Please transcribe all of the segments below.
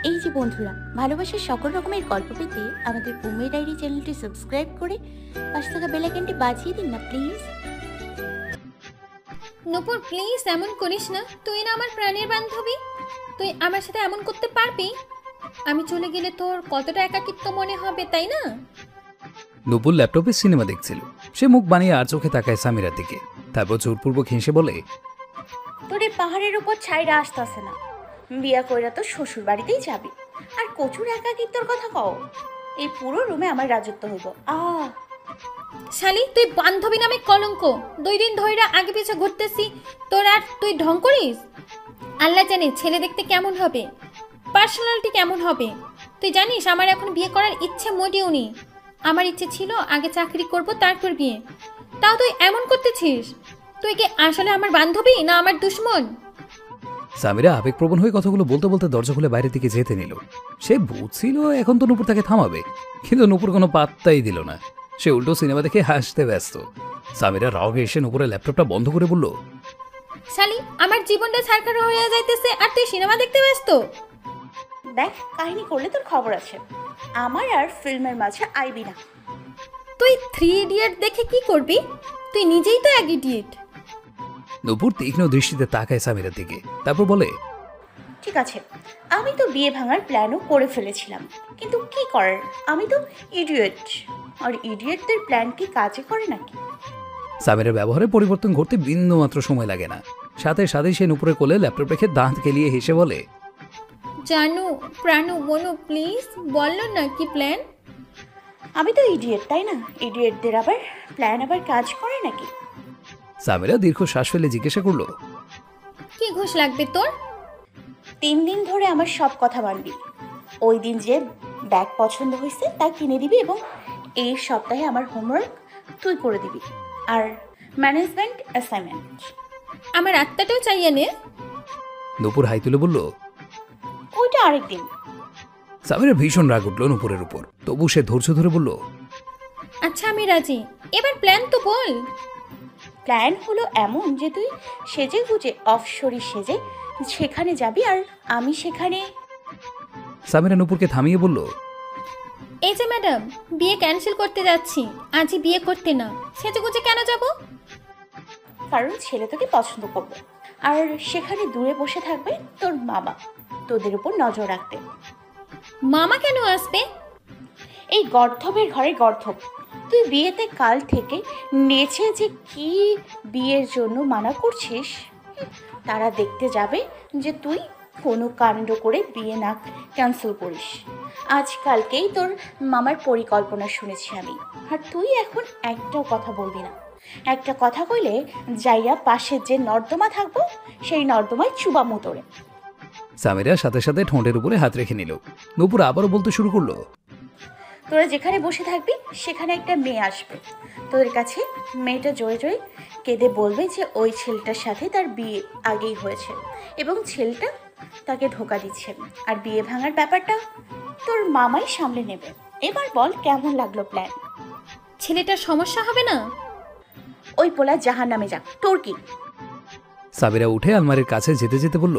এই যে বন্ধুরা, ভালোবাসার সকল রকমের গল্প পেতে আমাদের বোম্বে ডায়েরি চ্যানেলটি সাবস্ক্রাইব করে পাশে থাকা বেল আইকনটি বাজিয়ে দিন না প্লিজ। নূপুর প্লিজ এমন করিস না, তুই না আমার প্রাণের বান্ধবী, তুই আমার সাথে এমন করতে পারবি? আমি চলে গেলে তোর কতটা একাকিত্ব মনে হবে, তাই না? নূপুর ল্যাপটপে সিনেমা দেখছিল। সে মুখ বানিয়ে আর চোখে তাকায় সামিরার দিকে, তারপর জোরপূর্বক হেসে বলে, তোর এই পাহাড়ের উপর ছাইরা আসতেছে না, বিয়া কইরা তো শ্বশুর বাড়িতেই যাবি, আর কচুর একাকিত্বর কথা কও। এই পুরো রুমে আমার রাজত্ব হইব। শালি, তুই বান্ধবী নামে কলঙ্ক। 2 দিন ধইরা আগে পিছে ঘুরতেছি, তোর আর তুই ঢং করিস। আল্লাহ জানে ছেলে দেখতে কেমন হবে, পার্সোনালিটি কেমন হবে। তুই জানিস আমার এখন বিয়ে করার ইচ্ছে মোটেও নেই। আমার ইচ্ছে ছিল আগে চাকরি করব তারপর বিয়ে। তাও তুই এমন করতেছিস। তুই কি আসলে আমার বান্ধবী না আমার দুশ্মন? সামিরা আবেগপ্রবণ হয়ে কথাগুলো বলতে বলতে দরজা খুলে বাইরের দিকে যেতে নিল। সে বুঝছিল এখন তো নূপুর তাকে থামাবে, কিন্তু নূপুর কোনো পাত্তাই দিল না। সে উল্টো সিনেমা দেখে হাসতে ব্যস্ত। সামিরা রাগে এসে নূপুরের ল্যাপটপটা বন্ধ করে বলল, শালি, আমার জীবনটা ছারখার হয়ে যাইতেছে আর তুই সিনেমা দেখতে ব্যস্ত? দেখ, কাহিনী করলে তোর খবর আছে। আমার আর ফিল্মের মাঝে আইবি না। তুই 3 ইডিয়ট দেখে কি করবি? তুই নিজেই তো এক ইডিয়ট। নূপুর তীক্ষ্ণ দৃষ্টিতে তাকায় সামিরার দিকে, তারপর বলে, ঠিক আছে, আমি তো বিয়ে ভাঙার প্ল্যানও করে ফেলেছিলাম, কিন্তু কি করার, আমি তো ইডিয়েট। আর ইডিয়েটদের প্ল্যান কি কাজে করে নাকি? সামিরার ব্যবহারে পরিবর্তন ঘটতে বিন্দুমাত্র সময় লাগে না। সাথে সাথেই সে নূপুরের কোলে ল্যাপটপ রেখে দাঁত কেলিয়ে হেসে বলে, জানু, প্রাণু, মনু প্লিজ বললো না কি প্ল্যান? আমি তো ইডিয়েট, তাই না? ইডিয়েটদের আবার প্ল্যান আবার কাজ করে নাকি? সামিরা দীর্ঘ শ্বাস ফেলে জিজ্ঞাসা করলো, কি ঘুষ লাগবে তোর? 3 দিন ধরে আমার সব কথা মানবি। ওই দিন যে ব্যাগ পছন্দ হয়েছে তা কিনে দিবি, এবং এই সপ্তাহে আমার হোমওয়ার্ক তুই করে দিবি, আর ম্যানেজমেন্ট অ্যাসাইনমেন্ট। আমার আত্মাটাও চাইয়ে নে। নূপুর হাই তুলে বলল, ওইটা আরেকদিন। সামিরার ভীষণ রাগ উঠল নূপুরের উপর, তবু সে ধৈর্য ধরে বলল, আচ্ছা আমি রাজি, এবার প্ল্যান তো বল। প্ল্যান হলো এমন যে তুই সেজে গুজে অফশোরি সেজে সেখানে যাবি, আর আমি সেখানে। সামিরা নূপুরকে থামিয়ে বলল, এই যে ম্যাডাম, বিয়ে ক্যান্সেল করতে যাচ্ছি, আজই বিয়ে করতে না। সেজে গুজে কেন যাব? কারণ ছেলে তোকে পছন্দ করবে, আর সেখানে দূরে বসে থাকবে তোর মামা, তোদের উপর নজর রাখতে। মামা কেন আসবে? এই গর্ধবের ঘরে গর্ধব। তুই বিয়েতে কাল থেকে নেচে যে কি বিয়ের জন্য মানা করছিস, তারা দেখতে যাবে যে তুই কোনো কাণ্ড করে বিয়ে না ক্যান্সেল করিস। আজকালকেই তোর মামার পরিকল্পনা শুনেছি আমি, আর তুই এখন একটাও কথা বলবি না। একটা কথা কইলে যাইয়া পাশের যে নর্দমা থাকবো সেই নর্দমায় চুবা মুতরে। সামিরা সাথে সাথে ঠোঁটের উপরে হাত রেখে নিল। নূপুর আবারও বলতে শুরু করলো, তোরা যেখানে বসে থাকবি সেখানে একটা মেয়ে আসবে তোদের কাছে। মেয়েটা জোরে জোরে কেঁদে বলবে যে ওই ছেলেটার সাথে তার বিয়ে আগেই হয়েছে, এবং ছেলেটা তাকে ধোঁকা দিচ্ছে, আর বিয়ে ভাঙার ব্যাপারটা তোর মামাই সামলে নেবে। এবার বল, কেমন লাগলো প্ল্যান? ছেলেটার সমস্যা হবে না? ওই পোলা জাহান নামে যাক, তোর কি? সামিরা উঠে আলমারির কাছে যেতে যেতে বলল,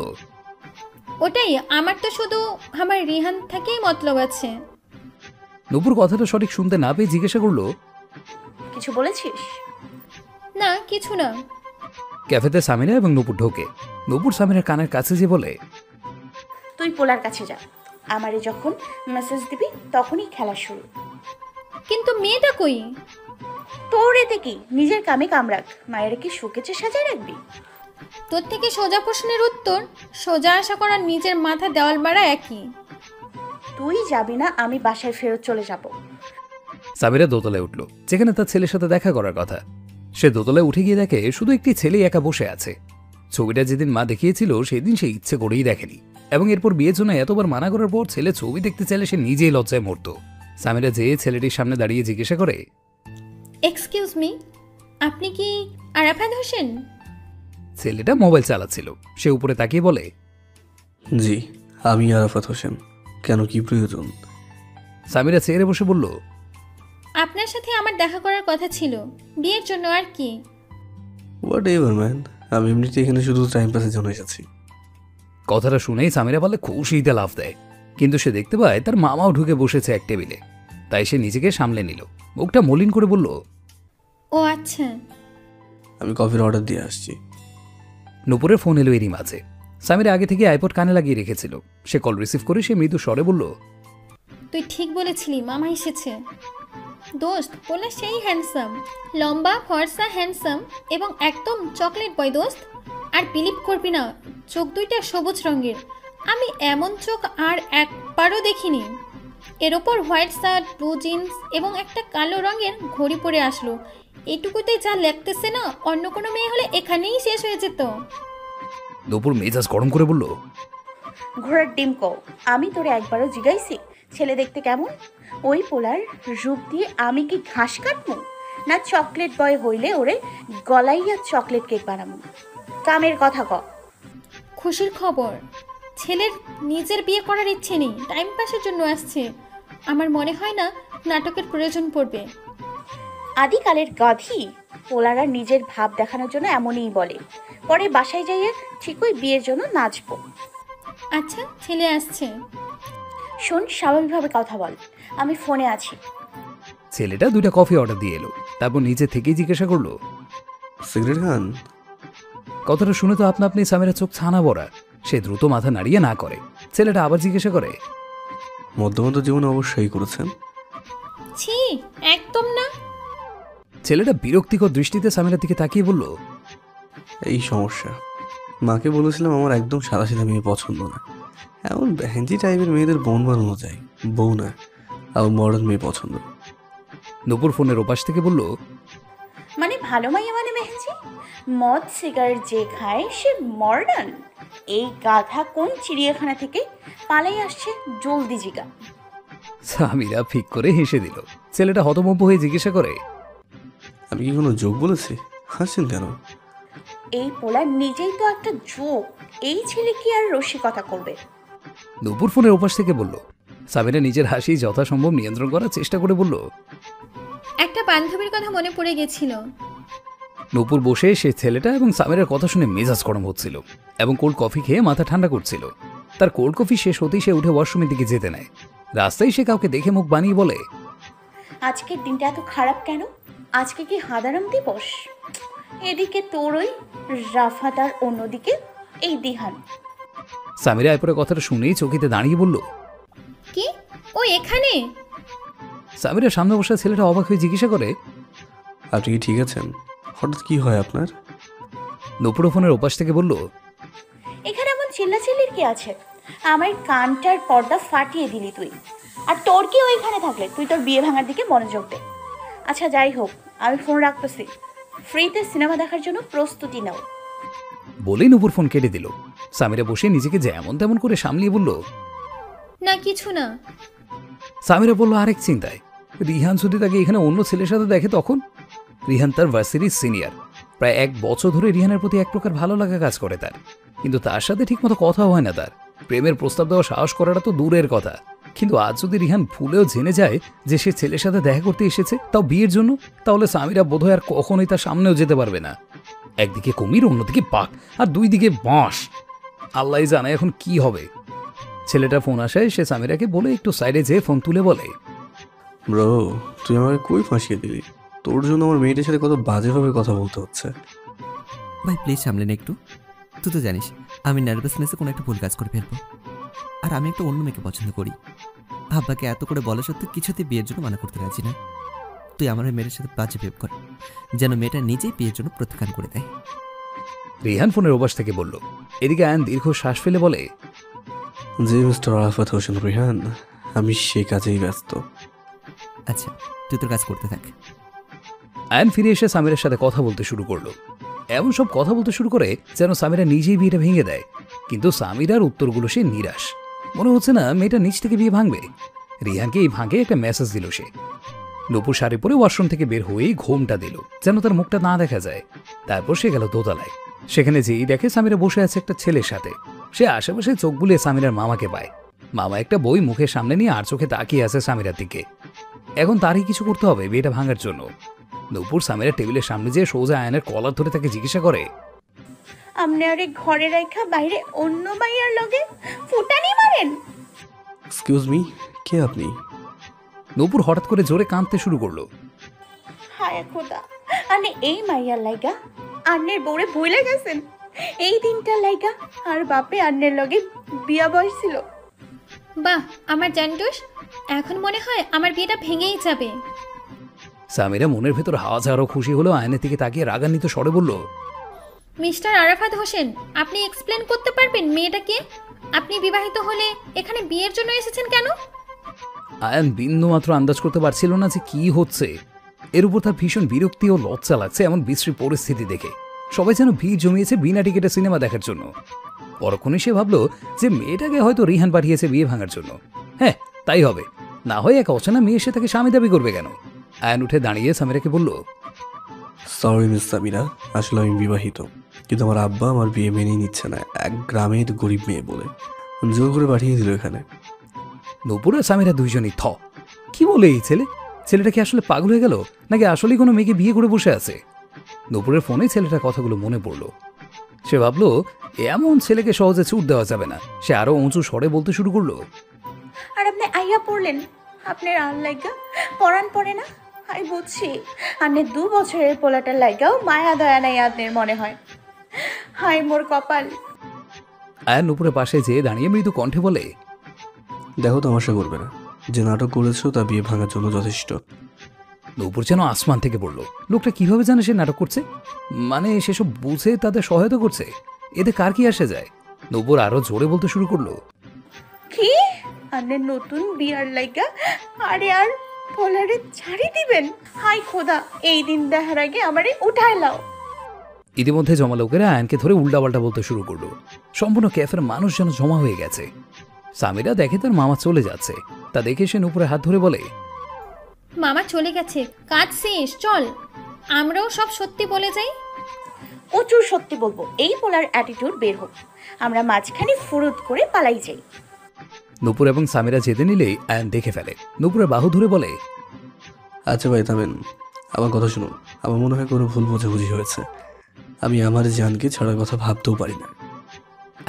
ওটাই, আমার তো শুধু আমার রিহান থেকেই মতলব আছে। নূপুর কথাটা সঠিক শুনতে না পেয়ে জিজ্ঞাসা করলো, কিছু বলেছিস? না, কিছু না। ক্যাফেতে সামিরা এবং নূপুর ঢোকে। নূপুর সামিরার কানের কাছে যে বলে, তুই পোলার কাছে যা, আমারে যখন মেসেজ দিবি তখনই খেলা শুরু। কিন্তু মেয়েটা কই? তোর এতে কি? নিজের কামে কামরাক, মায়ের কি শুকেছে সাজায় রাখবি? তোর থেকে সোজা প্রশ্নের উত্তর সোজা আশা করার নিজের মাথা দেওয়াল মারা একই। তুই যাবি না, আমি বাসায় ফেরত চলে যাব। সামিরা দোতলায় উঠল, যেখানে তার ছেলের সাথে দেখা করার কথা। সে দোতলায় উঠে গিয়ে দেখে শুধু একটি ছেলেই একা বসে আছে। ছবিটা যেদিন মা দেখিয়েছিল সেদিন সে ইচ্ছে করেই দেখেনি, এবং এরপর বিয়ের জন্য এতবার মানা করার পর ছেলে ছবি দেখতে চাইলে সে নিজেই লজ্জায় মরত। সামিরা যেয়ে ছেলেটির সামনে দাঁড়িয়ে জিজ্ঞাসা করে, এক্সকিউজ মি, আপনি কি আরাফাত হোসেন? ছেলেটা মোবাইল চালাচ্ছিল। সে উপরে তাকিয়ে বলে, জি, আমি আরাফাত হোসেন। কেন, কি প্রয়োজন? সামিরা চেয়ারে বসে বলল, আপনার সাথে আমার দেখা করার কথা ছিল, বিয়ের জন্য আর কি। হোয়াট এভার ম্যান, আমি এমনিতে এখানে শুধু টাইম পাসের জন্য এসেছি। কথাটা শুনেই সামিরা বলে খুশিতে লাফ দেয়। কিন্তু সে দেখতে পায় তার মামাও ঢুকে বসেছে এক টেবিলে। তাই সে নিজেকে সামলে নিল, মুখটা মলিন করে বলল, ও আচ্ছা। আমি কফির অর্ডার দিয়ে আসছি। নূপুরের ফোন এলো এরই মাঝে। সামিরা আগে থেকে আইপড কানে লাগিয়ে রেখেছিল। সে কল রিসিভ করে সে মৃদু স্বরে বলল, তুই ঠিক বলেছিলি, মামা এসেছে। দোস্ত, বলে সেই হ্যান্ডসাম, লম্বা ফর্সা হ্যান্ডসাম এবং একদম চকলেট বয় দোস্ত। আর বিলিভ করবি না, চোখ দুইটা সবুজ রঙের। আমি এমন চোখ আর একবারও দেখিনি। এর ওপর হোয়াইট শার্ট, ব্লু জিন্স এবং একটা কালো রঙের ঘড়ি পরে আসলো। এটুকুতেই যা লাগতেছে না, অন্য কোনো মেয়ে হলে এখানেই শেষ হয়ে যেত। নূপুর মেজাজ গরম করে বলল, ঘোড়ার ডিম কও, আমি তোরে একবারও জিগাইছি ছেলে দেখতে কেমন? ওই পোলার রূপ দিয়ে আমি কি ঘাস কাটবো, না চকলেট বয় হইলে ওরে গলাইয়া চকলেট কেক বানাবো? কামের কথা ক। খুশির খবর, ছেলের নিজের বিয়ে করার ইচ্ছে নেই, টাইম পাসের জন্য আসছে। আমার মনে হয় না নাটকের প্রয়োজন পড়বে। আদিকালের গাধি পোলারা নিজের ভাব দেখানোর জন্য এমনই বলে, পরে বাসায় যাইয়ে ঠিকই বিয়ের জন্য নাচবো। আচ্ছা, ছেলে আসছে। শোন, স্বাভাবিকভাবে কথা বল, আমি ফোনে আছি। ছেলেটা 2টা কফি অর্ডার দিয়ে এলো। তারপর নিজে থেকেই জিজ্ঞাসা করলো, সিগারেট খান? কথাটা শুনে তো আপনা আপনি সামিরার চোখ ছানা বড়া। সে দ্রুত মাথা নাড়িয়ে না করে। ছেলেটা আবার জিজ্ঞাসা করে, মধ্যমধ্য জীবনে অবশ্যই করেছেন। ছি, একদম না। ছেলেটা বিরক্তিকর দৃষ্টিতে সামিরার দিকে তাকিয়ে বলল, এই সমস্যা। মাকে বলেছিলাম আমার একদম সাদাসিধা মেয়ে পছন্দ না। এমন বেহেঞ্জি টাইপের মেয়েদের বোন বানানো যায়, বউ না। আর মডার্ন মেয়ে পছন্দ। নূপুর ফোনের ওপাশ থেকে বলল, মানে ভালো মাইয়া মানে মেহেঞ্জি? মদ সিগারেট যে খায় সে মডার্ন? এই গাধা কোন চিড়িয়াখানা থেকে পালাই আসছে, জলদি জিগা। সামিরা ফিক করে হেসে দিল। ছেলেটা হতভম্ব হয়ে জিজ্ঞাসা করে, আমি কি কোনো যোগ বলেছি? হাসছেন কেন? এই পোলা নিজেই তো একটা জোক, এই ছেলে কি আর রসিকতা করবে? নূপুর ফোনের ওপাশ থেকে বলল। সামিরা নিজের হাসি যথাসম্ভব নিয়ন্ত্রণ করার চেষ্টা করে বলল, একটা বান্ধবীর কথা মনে পড়ে গেছিল। নূপুর বসে সে ছেলেটা এবং সামিরার কথা শুনে মেজাজ গরম হচ্ছিল এবং কোল্ড কফি খেয়ে মাথা ঠান্ডা করছিল। তার কোল্ড কফি শেষ হতেই সে উঠে ওয়াশরুমের দিকে যেতে নেয়। রাস্তায় সে কাউকে দেখে মুখ বানিয়ে বলে, আজকের দিনটা এত খারাপ কেন? আজকে কি হাদারাম দিবস? এদিকে তোর ওই রাফাত আর অন্যদিকে এই দিহান। সামিরা এরপরে কথাটা শুনেই চকিতে দাঁড়িয়ে বলল, কি, ও এখানে? সামিরার সামনে বসা ছেলেটা অবাক হয়ে জিজ্ঞাসা করে, আপনি কি ঠিক আছেন? হঠাৎ কি হয় আপনার? নূপুর ফোনের ওপাশ থেকে বলল, এখানে এমন চিল্লাচিল্লির কি আছে? আমার কানটার পর্দা ফাটিয়ে দিলি তুই। আর তোর কি ওইখানে থাকলে তুই তোর বিয়ে ভাঙার দিকে মনোযোগ দে। আচ্ছা যাই হোক, আমি ফোন রাখতেছি। ফ্রিতে সিনেমা দেখার জন্য প্রস্তুতি নাও। বলেই নূপুর ফোন কেটে দিল। সামিরা বসে নিজেকে যেমন তেমন করে সামলিয়ে বলল, না, কিছু না। সামিরা বলল আরেক চিন্তায়, রিহান যদি তাকে এখানে অন্য ছেলের সাথে দেখে তখন? রিহান তার ভার্সিটির সিনিয়র। প্রায় 1 বছর ধরে রিহানের প্রতি এক প্রকার ভালো লাগা কাজ করে তার, কিন্তু তার সাথে ঠিকমতো কথা হয় না তার। প্রেমের প্রস্তাব দেওয়া সাহস করাটা তো দূরের কথা, কিন্তু আজ যদি রিহান ভুলেও জেনে যায় যে সে ছেলের সাথে দেখা করতে এসেছে, তাও বিয়ের জন্য, তাহলে সামিরা বোধহয় আর কখনোই তার সামনেও যেতে পারবে না। একদিকে কুমির, অন্যদিকে বাঘ, আর 2 দিকে বাঁশ। আল্লাহ জানে এখন কি হবে। ছেলেটা ফোন আসায় সে সামিরাকে বলে একটু সাইডে যেয়ে ফোন তুলে বলে, ব্রো, তুই আমাকে কই ফাঁসিয়ে দিলি? তোর জন্য আমার মেয়েটার সাথে কত বাজেভাবে কথা বলতে হচ্ছে। ভাই প্লিজ সামলে নে একটু। তুই তো জানিস আমি নার্ভাসনেসে কোনো একটা ভুল কাজ করে ফেলবো। আর আমি একটা অন্য মেয়েকে পছন্দ করি। আব্বাকে এত করে বলা সত্ত্বেও কিছুতেই বিয়ের জন্য মানা করতে রাজি না। তুই আমার ওই মেয়ের সাথে বাজে বিহেভ কর, যেন মেয়েটা নিজেই বিয়ের জন্য প্রত্যাখ্যান করে দেয়। রিহান ফোনের ওপাশ থেকে বলল। এদিকে আয়ান দীর্ঘ শ্বাস ফেলে বলে, জি মিস্টার আরাফাত হোসেন রিহান, আমি সে কাজেই ব্যস্ত। আচ্ছা, তুই তোর কাজ করতে থাক। আয়ান ফিরে এসে সামিরের সাথে কথা বলতে শুরু করলো। এমন সব কথা বলতে শুরু করে যেন সামিরা নিজেই বিয়েটা ভেঙে দেয়। কিন্তু সামিরার উত্তরগুলো সে নিরাশ। মনে হচ্ছে না মেয়েটা নিজ থেকে বিয়ে ভাঙবে। রিহানকে এই ভাঙে একটা মেসেজ দিল সে। নূপুর শাড়ি পরে ওয়াশরুম থেকে বের হয়েই ঘোমটা দিল যেন তার মুখটা না দেখা যায়। তারপর সে গেল দোতলায়। সেখানে যেই দেখে সামিরা বসে আছে একটা ছেলের সাথে। সে আশেপাশে চোখ বুলিয়ে সামিরার মামাকে পায়। মামা একটা বই মুখের সামনে নিয়ে আর চোখে তাকিয়ে আছে সামিরার দিকে। এখন তারই কিছু করতে হবে বিয়েটা ভাঙার জন্য। নূপুর সামিরার টেবিলের সামনে যেয়ে সোজা আয়নের কলার ধরে তাকে জিজ্ঞাসা করে, আপনি আরে ঘরে রাখা বাইরে অন্য মাইয়ার লগে ফুটানি মারেন? এক্সকিউজ মি, কে আপনি? নূপুর হঠাৎ করে জোরে কাঁদতে শুরু করলো। হায় খোদা, আনে এই মাইয়ার লাইগা আন্নের বউরে ভুলে গেছেন। এই দিনটার লাইগা আর বাপে আন্নের লগে বিয়া বসছিল। বাহ আমার জানটুস, এখন মনে হয় আমার বিয়েটা ভেঙেই যাবে। সামিরা মনের ভেতর হাওয়া আরো খুশি হলো। আয়নের দিকে তাকিয়ে রাগান্বিত স্বরে বলল, মিস্টার আরাফাত হোসেন, আপনি এক্সপ্লেন করতে পারবেন মেয়েটাকে? আপনি বিবাহিত হলে এখানে বিয়ের জন্য এসেছেন কেন? আয়ান বিন্দু মাত্র আন্দাজ করতে পারছিল না যে কি হচ্ছে। এর উপর তার ভীষণ বিরক্তি ও লজ্জা লাগছে এমন বিশ্রী পরিস্থিতি দেখে। সবাই যেন ভিড় জমিয়েছে বিনা টিকিটে সিনেমা দেখার জন্য। পরক্ষণে সে ভাবলো যে মেয়েটাকে হয়তো রিহান পাঠিয়েছে বিয়ে ভাঙার জন্য। হ্যাঁ, তাই হবে। না হয় এক অচেনা মেয়ে এসে তাকে স্বামী দাবি করবে কেন? আয়ান উঠে দাঁড়িয়ে সামিরাকে বলল, সরি মিস সামিরা, আসলে আমি বিবাহিত, কিন্তু আমার আব্বা আমার বিয়ে মেনেই নিচ্ছে না, এক গ্রামের গরিব মেয়ে বলে জোর করে পাঠিয়ে দিল এখানে। নূপুর আর সামিরা দুইজনই থ। কি বলে এই ছেলে? ছেলেটা কি আসলে পাগল হয়ে গেল, নাকি আসলেই কোনো মেয়েকে বিয়ে করে বসে আছে? নূপুরের ফোনে ছেলেটার কথাগুলো মনে পড়ল। সে ভাবলো এমন ছেলেকে সহজে ছুট দেওয়া যাবে না। সে আরো উঁচু স্বরে বলতে শুরু করলো, আর আপনি আইয়া পড়লেন, আপনার আর লাইগা পরাণ পড়ে না? আই বুঝছি, আন্নের 2 বছরের পোলাটার লাইগাও মায়া দয়া নাই আপনার মনে হয়। হাই মোর কপাল। আয়ান নূপুরের পাশে যেয়ে দাঁড়িয়ে মৃদু কণ্ঠে বলে, দেখো, তামাশা করবে না, যে নাটক করেছো তা বিয়ে ভাঙার জন্য যথেষ্ট। নূপুর যেন আসমান থেকে পড়লো। লোকটা কিভাবে জানে সে নাটক করছে? মানে সেসব বুঝে তাদের সহায়তা করছে? এতে কার কি আসে যায়? নূপুর আরো জোরে বলতে শুরু করলো, কি আন্নের নতুন বিয়ার লাইগা আরে আর পোলারে ছাড়ি দিবেন? হাই খোদা, এই দিন দেখার আগে আমারে উঠায় লাও। ইতিমধ্যে জমা লোকেরা আয়নকে ধরে উল্টাপাল্টা বলতে শুরু করলো। সম্পূর্ণ ক্যাফের মানুষ যেন জমা হয়ে গেছে। সামিরা দেখে তার মামা চলে যাচ্ছে। তা দেখে সে নূপুরের হাত ধরে বলে, মামা চলে গেছে, কাজ শেষ, চল আমরাও সব সত্যি বলে যাই। প্রচুর সত্যি বলবো, এই পোলার অ্যাটিটিউড বের হোক, আমরা মাঝখানে ফুরুত করে পালাই যাই। নূপুর এবং সামিরা যেতে নিলেই আয়ন দেখে ফেলে। নূপুরের বাহু ধরে বলে, আচ্ছা ভাই থামেন, আমার কথা শুনুন। আমার মনে হয় কোনো ভুল বোঝাবুঝি হয়েছে। আমি আমার জানকে ছাড়ার কথা ভাবতেও পারি না।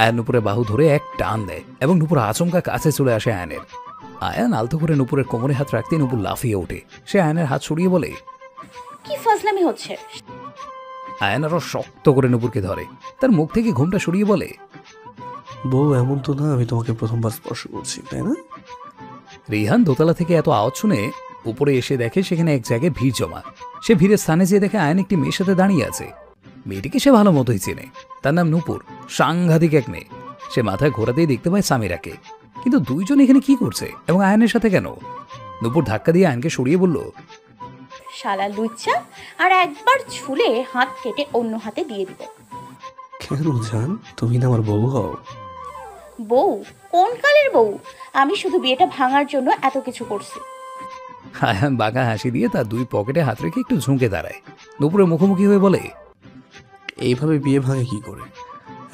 আয়ন নূপুরের বাহু ধরে এক টান দেয় এবং নূপুর আচমকা কাছে চলে আসে আয়নের। আয়ান আলতো করে নূপুরের কোমরে হাত রাখতে নূপুর লাফিয়ে ওঠে। সে আয়নের হাত সরিয়ে বলে, কি ফাজলামি হচ্ছে? আয়ান আরো শক্ত করে নূপুরকে ধরে। তার মুখ থেকে ঘুমটা সরিয়ে বলে, বউ, এমন তো না আমি তোমাকে প্রথমবার স্পর্শ করছি, তাই না? রিহান দোতলা থেকে এত আওয়াজ শুনে উপরে এসে দেখে সেখানে এক জায়গায় ভিড় জমা। সে ভিড়ের স্থানে যেয়ে দেখে আয়ন একটি মেয়ের সাথে দাঁড়িয়ে আছে। মেয়েটিকে সে ভালো মতোই চেনে। তার নাম নূপুর, সাংঘাতিক এক মেয়ে। সে মাথায় ঘোরাতেই দেখতে পায় সামিরাকে। কিন্তু দুইজন এখানে কি করছে এবং আয়নের সাথে কেন? নূপুর ধাক্কা দিয়ে আয়নকে সরিয়ে বলল, শালা লুচ্চা, আর একবার ছুলে হাত কেটে অন্য হাতে দিয়ে দিব। কেন জান, তুমি না আমার বউ হও? বউ? কোন কালের বউ? আমি শুধু বিয়েটা ভাঙার জন্য এত কিছু করছি। আয়ান বাঁকা হাসি দিয়ে তার 2 পকেটে হাত রেখে একটু ঝুঁকে দাঁড়ায়। নূপুরের মুখোমুখি হয়ে বলে, এইভাবে বিয়ে ভাঙে কি করে?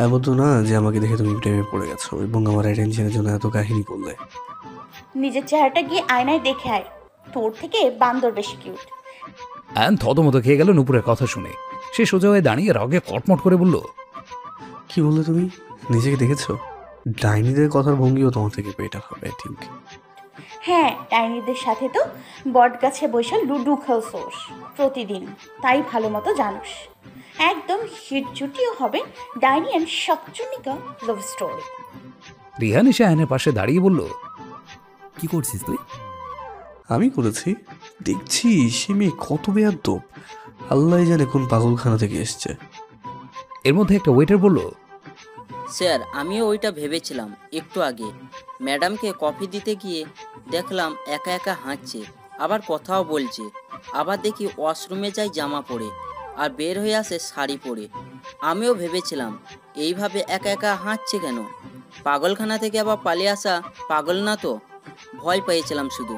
এমন তো না যে আমাকে দেখে তুমি প্রেমে পড়ে গেছো এবং আমার অ্যাটেনশনের জন্য এত কাহিনী করলে। নিজের চেহারাটা গিয়ে আয়নায় দেখে আয়, তোর থেকে বান্দর বেশি কিউট। আয়ান থতমত খেয়ে গেল নূপুরের কথা শুনে। সে সোজা হয়ে দাঁড়িয়ে রগে কটমট করে বলল, কি বললে তুমি? নিজেকে দেখেছো? ডাইনিদের কথার ভঙ্গিও তোমার থেকে বেটার হবে, আই থিঙ্ক। হ্যাঁ, ডাইনিদের সাথে তো বট গাছে বসে লুডু খেলছোস প্রতিদিন, তাই ভালো মতো জানোস। একদম হিট জুটিও হবে ডাইনি অ্যান্ড শাকচুন্নিকা লাভ স্টোরি। রিহান এসে আয়নের পাশে দাঁড়িয়ে বলল, কি করছিস তুই? আমি করেছি? দেখছি সে মেয়ে কত বেয়াদব, আল্লাহ জানে কোন পাগলখানা থেকে এসছে। এর মধ্যে একটা ওয়েটার বলল, স্যার, আমিও ওইটা ভেবেছিলাম একটু আগে। ম্যাডামকে কফি দিতে গিয়ে দেখলাম একা একা হাঁটছে, আবার কথাও বলছে। আবার দেখি ওয়াশরুমে যায় জামা পরে আর বের হয়ে আসে শাড়ি পরে। আমিও ভেবেছিলাম এইভাবে একা একা হাঁটছে কেন? পাগলখানা থেকে আবার পালিয়ে আসা পাগল না তো? ভয় পেয়েছিলাম শুধু।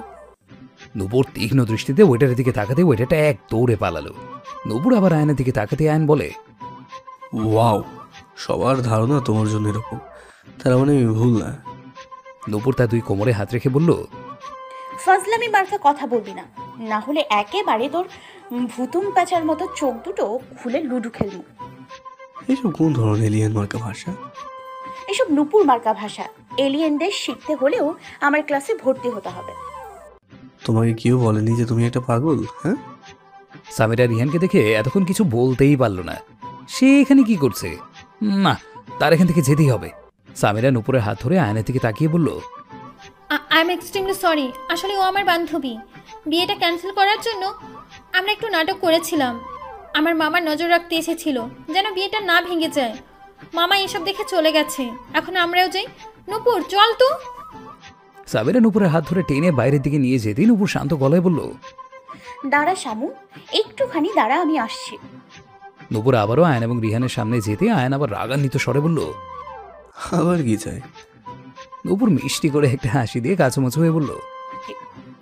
নূপুর তীক্ষ্ণ দৃষ্টিতে ওয়েটারের দিকে তাকাতে ওয়েটারটা এক দৌড়ে পালালো। নূপুর আবার আয়নের দিকে তাকাতে আয়ন বলে, ওয়াও, সবার ধারণা তোমার জন্য এরকম, তার মানে আমি ভুল না। নূপুর তার 2 কোমরে হাত রেখে বলল, ফাজলামি মার্কা কথা বলবি না, না হলে একেবারে তোর ভুতুম প্যাচার মতো চোখ দুটো খুলে লুডু খেলবো। এইসব কোন ধরনের এলিয়েন মার্কা ভাষা? এসব নুপুর মার্কা ভাষা এলিয়েনদের শিখতে হলেও আমার ক্লাসে ভর্তি হতে হবে। তোমাকে কেউ বলেনি যে তুমি একটা পাগল? হ্যাঁ, সামিরা রিহানকে দেখে এতক্ষণ কিছু বলতেই পারল না। সে এখানে কি করছে? না, তার এখান থেকে যেতেই হবে। সামিরা নুপুরের হাত ধরে আয়নার দিকে তাকিয়ে বলল, আই এম এক্সট্রিমলি সরি। আসলে ও আমার বান্ধবী। বিয়েটা ক্যান্সেল করার জন্য আমরা একটু নাটক করেছিলাম। আমার মামা নজর রাখতে এসেছিল যেন বিয়েটা না ভেঙে যায়। মামা এসব দেখে চলে গেছে, এখন আমরাও যাই। নূপুর চল তো। সামিরা নুপুরের হাত ধরে টেনে বাইরের দিকে নিয়ে যেতেই নুপুর শান্ত গলায় বলল, দাঁড়া শামু, একটুখানি দাঁড়া, আমি আসছি। নুপুর আবারও আয়ন এবং রিহানের সামনে যেতে আয়ন আবার রাগান্বিত স্বরে বলল, আবার কি চাই? নুপুর মিষ্টি করে একটা হাসি দিয়ে কাছামাছু হয়ে বলল,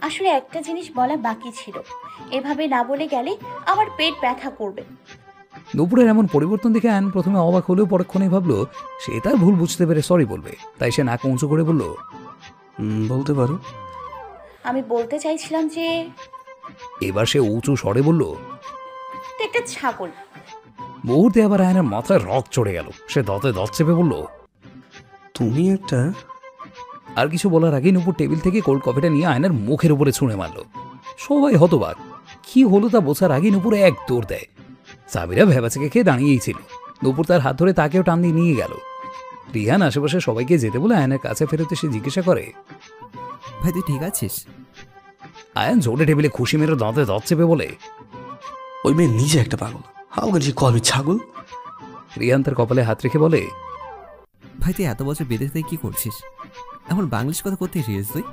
আসলে একটা জিনিস বলা বাকি ছিল, এভাবে না বলে গেলে আমার পেট ব্যথা করবে। নুপুরের এমন পরিবর্তন দেখে আয়ন প্রথমে অবাক হলেও পরক্ষণে ভাবলো সে তার ভুল বুঝতে পেরে সরি বলবে, তাই সে নাক উঁচু করে বলল, বলতে পারো। আমি বলতে চাইছিলাম যে এবার সে উঁচু স্বরে বলল, তুই একটা ছাগল। মুহূর্তে আবার আয়নের মাথায় রক চড়ে গেল। সে দতে দত চেপে বলল, তুমি একটা। আর কিছু বলার আগেই নুপুর টেবিল থেকে কোল্ড কফিটা নিয়ে আয়নার মুখের উপরে ছুঁড়ে মারল। সবাই হতবাক। কি হলো তা বোঝার আগেই নুপুর এক দৌড় দেয়। সাবিরা ভেবাচেকে খেয়ে দাঁড়িয়েই ছিল। নুপুর তার হাত ধরে তাকেও টান দিয়ে নিয়ে গেল। রিহান আশেপাশে সবাইকে যেতে বলে আয়নের কাছে ফেরত এসে জিজ্ঞাসা করে, ভাই তুই ঠিক আছিস? আয়ন জোরে টেবিলে খুশি মেরে দাঁতে দাঁত চেপে বলে, ওই মেয়ে নিজে একটা পাগল। How can she call me ছাগল? রিহান তার কপালে হাত রেখে বলে, ভাই তুই এত বছর বিদেশ থেকে কি করছিস? এমন বাংলিশ কথা করতে শিখেছিস তুই?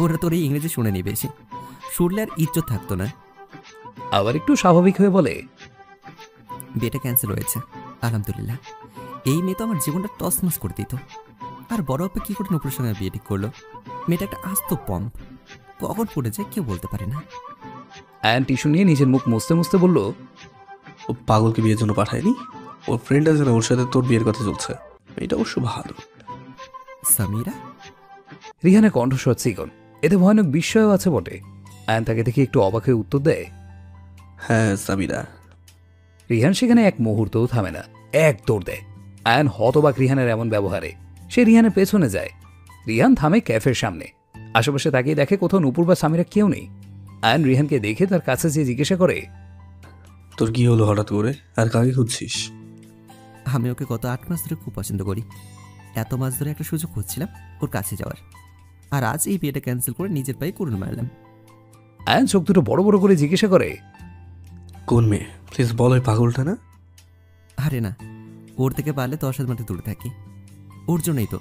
ওরা তোর এই ইংরেজি শুনে নি বেশি, শুনলে আর ইজ্জত থাকতো না। আবার একটু স্বাভাবিক হয়ে বলে, বিয়েটা ক্যান্সেল হয়েছে আলহামদুলিল্লাহ। এই মেয়ে তো আমার জীবনটা টসমাস করে দিত। আর বড় আপা কি করে নপুরের সঙ্গে বিয়ে ঠিক করলো? মেয়েটা একটা আস্ত পম্প, কখন পড়ে যায় কেউ বলতে পারে না। আয়ন টিস্যু নিয়ে নিজের মুখ মুছতে মুছতে বলল, ও পাগলকে বিয়ের জন্য পাঠায়নি। ওর ফ্রেন্ড আছে না, ওর সাথে তোর বিয়ের কথা চলছে। এটা অবশ্য ভালো। সামিরা? রিহানের কণ্ঠস্বর চিকন, এতে ভয়ানক বিস্ময়ও আছে বটে। আয়ন তাকে দেখে একটু অবাক হয়ে উত্তর দেয়, হ্যাঁ সামিরা। রিহান সেখানে এক মুহূর্তও থামে না, এক দৌড় দেয়। আয়ন হতবাক রিহানের এমন ব্যবহারে। সে রিহানের পেছনে যায়। রিহান থামে ক্যাফের সামনে। আশেপাশে তাকিয়ে দেখে কোথাও নুপুর বা সামিরা কেউ নেই। আয়ন রিহানকে দেখে তার কাছে যেয়ে জিজ্ঞাসা করে, তোর কি হলো হঠাৎ করে, আর কাকে খুঁজছিস? আমি ওকে গত 8 মাস ধরে খুব পছন্দ করি। এত মাস ধরে একটা সুযোগ খুঁজছিলাম ওর কাছে যাওয়ার, আর আজ এই বিয়েটা ক্যান্সেল করে নিজের পায়ে কুড়ুল মারলাম। আয়ন চোখ দুটো বড় বড় করে জিজ্ঞাসা করে, কোন মেয়ে? প্লিজ বল। ওই পাগলটা না? আরে না, ওর থেকে পারলে 10 হাত মাঠে দূরে থাকি। ওর জন্যই তো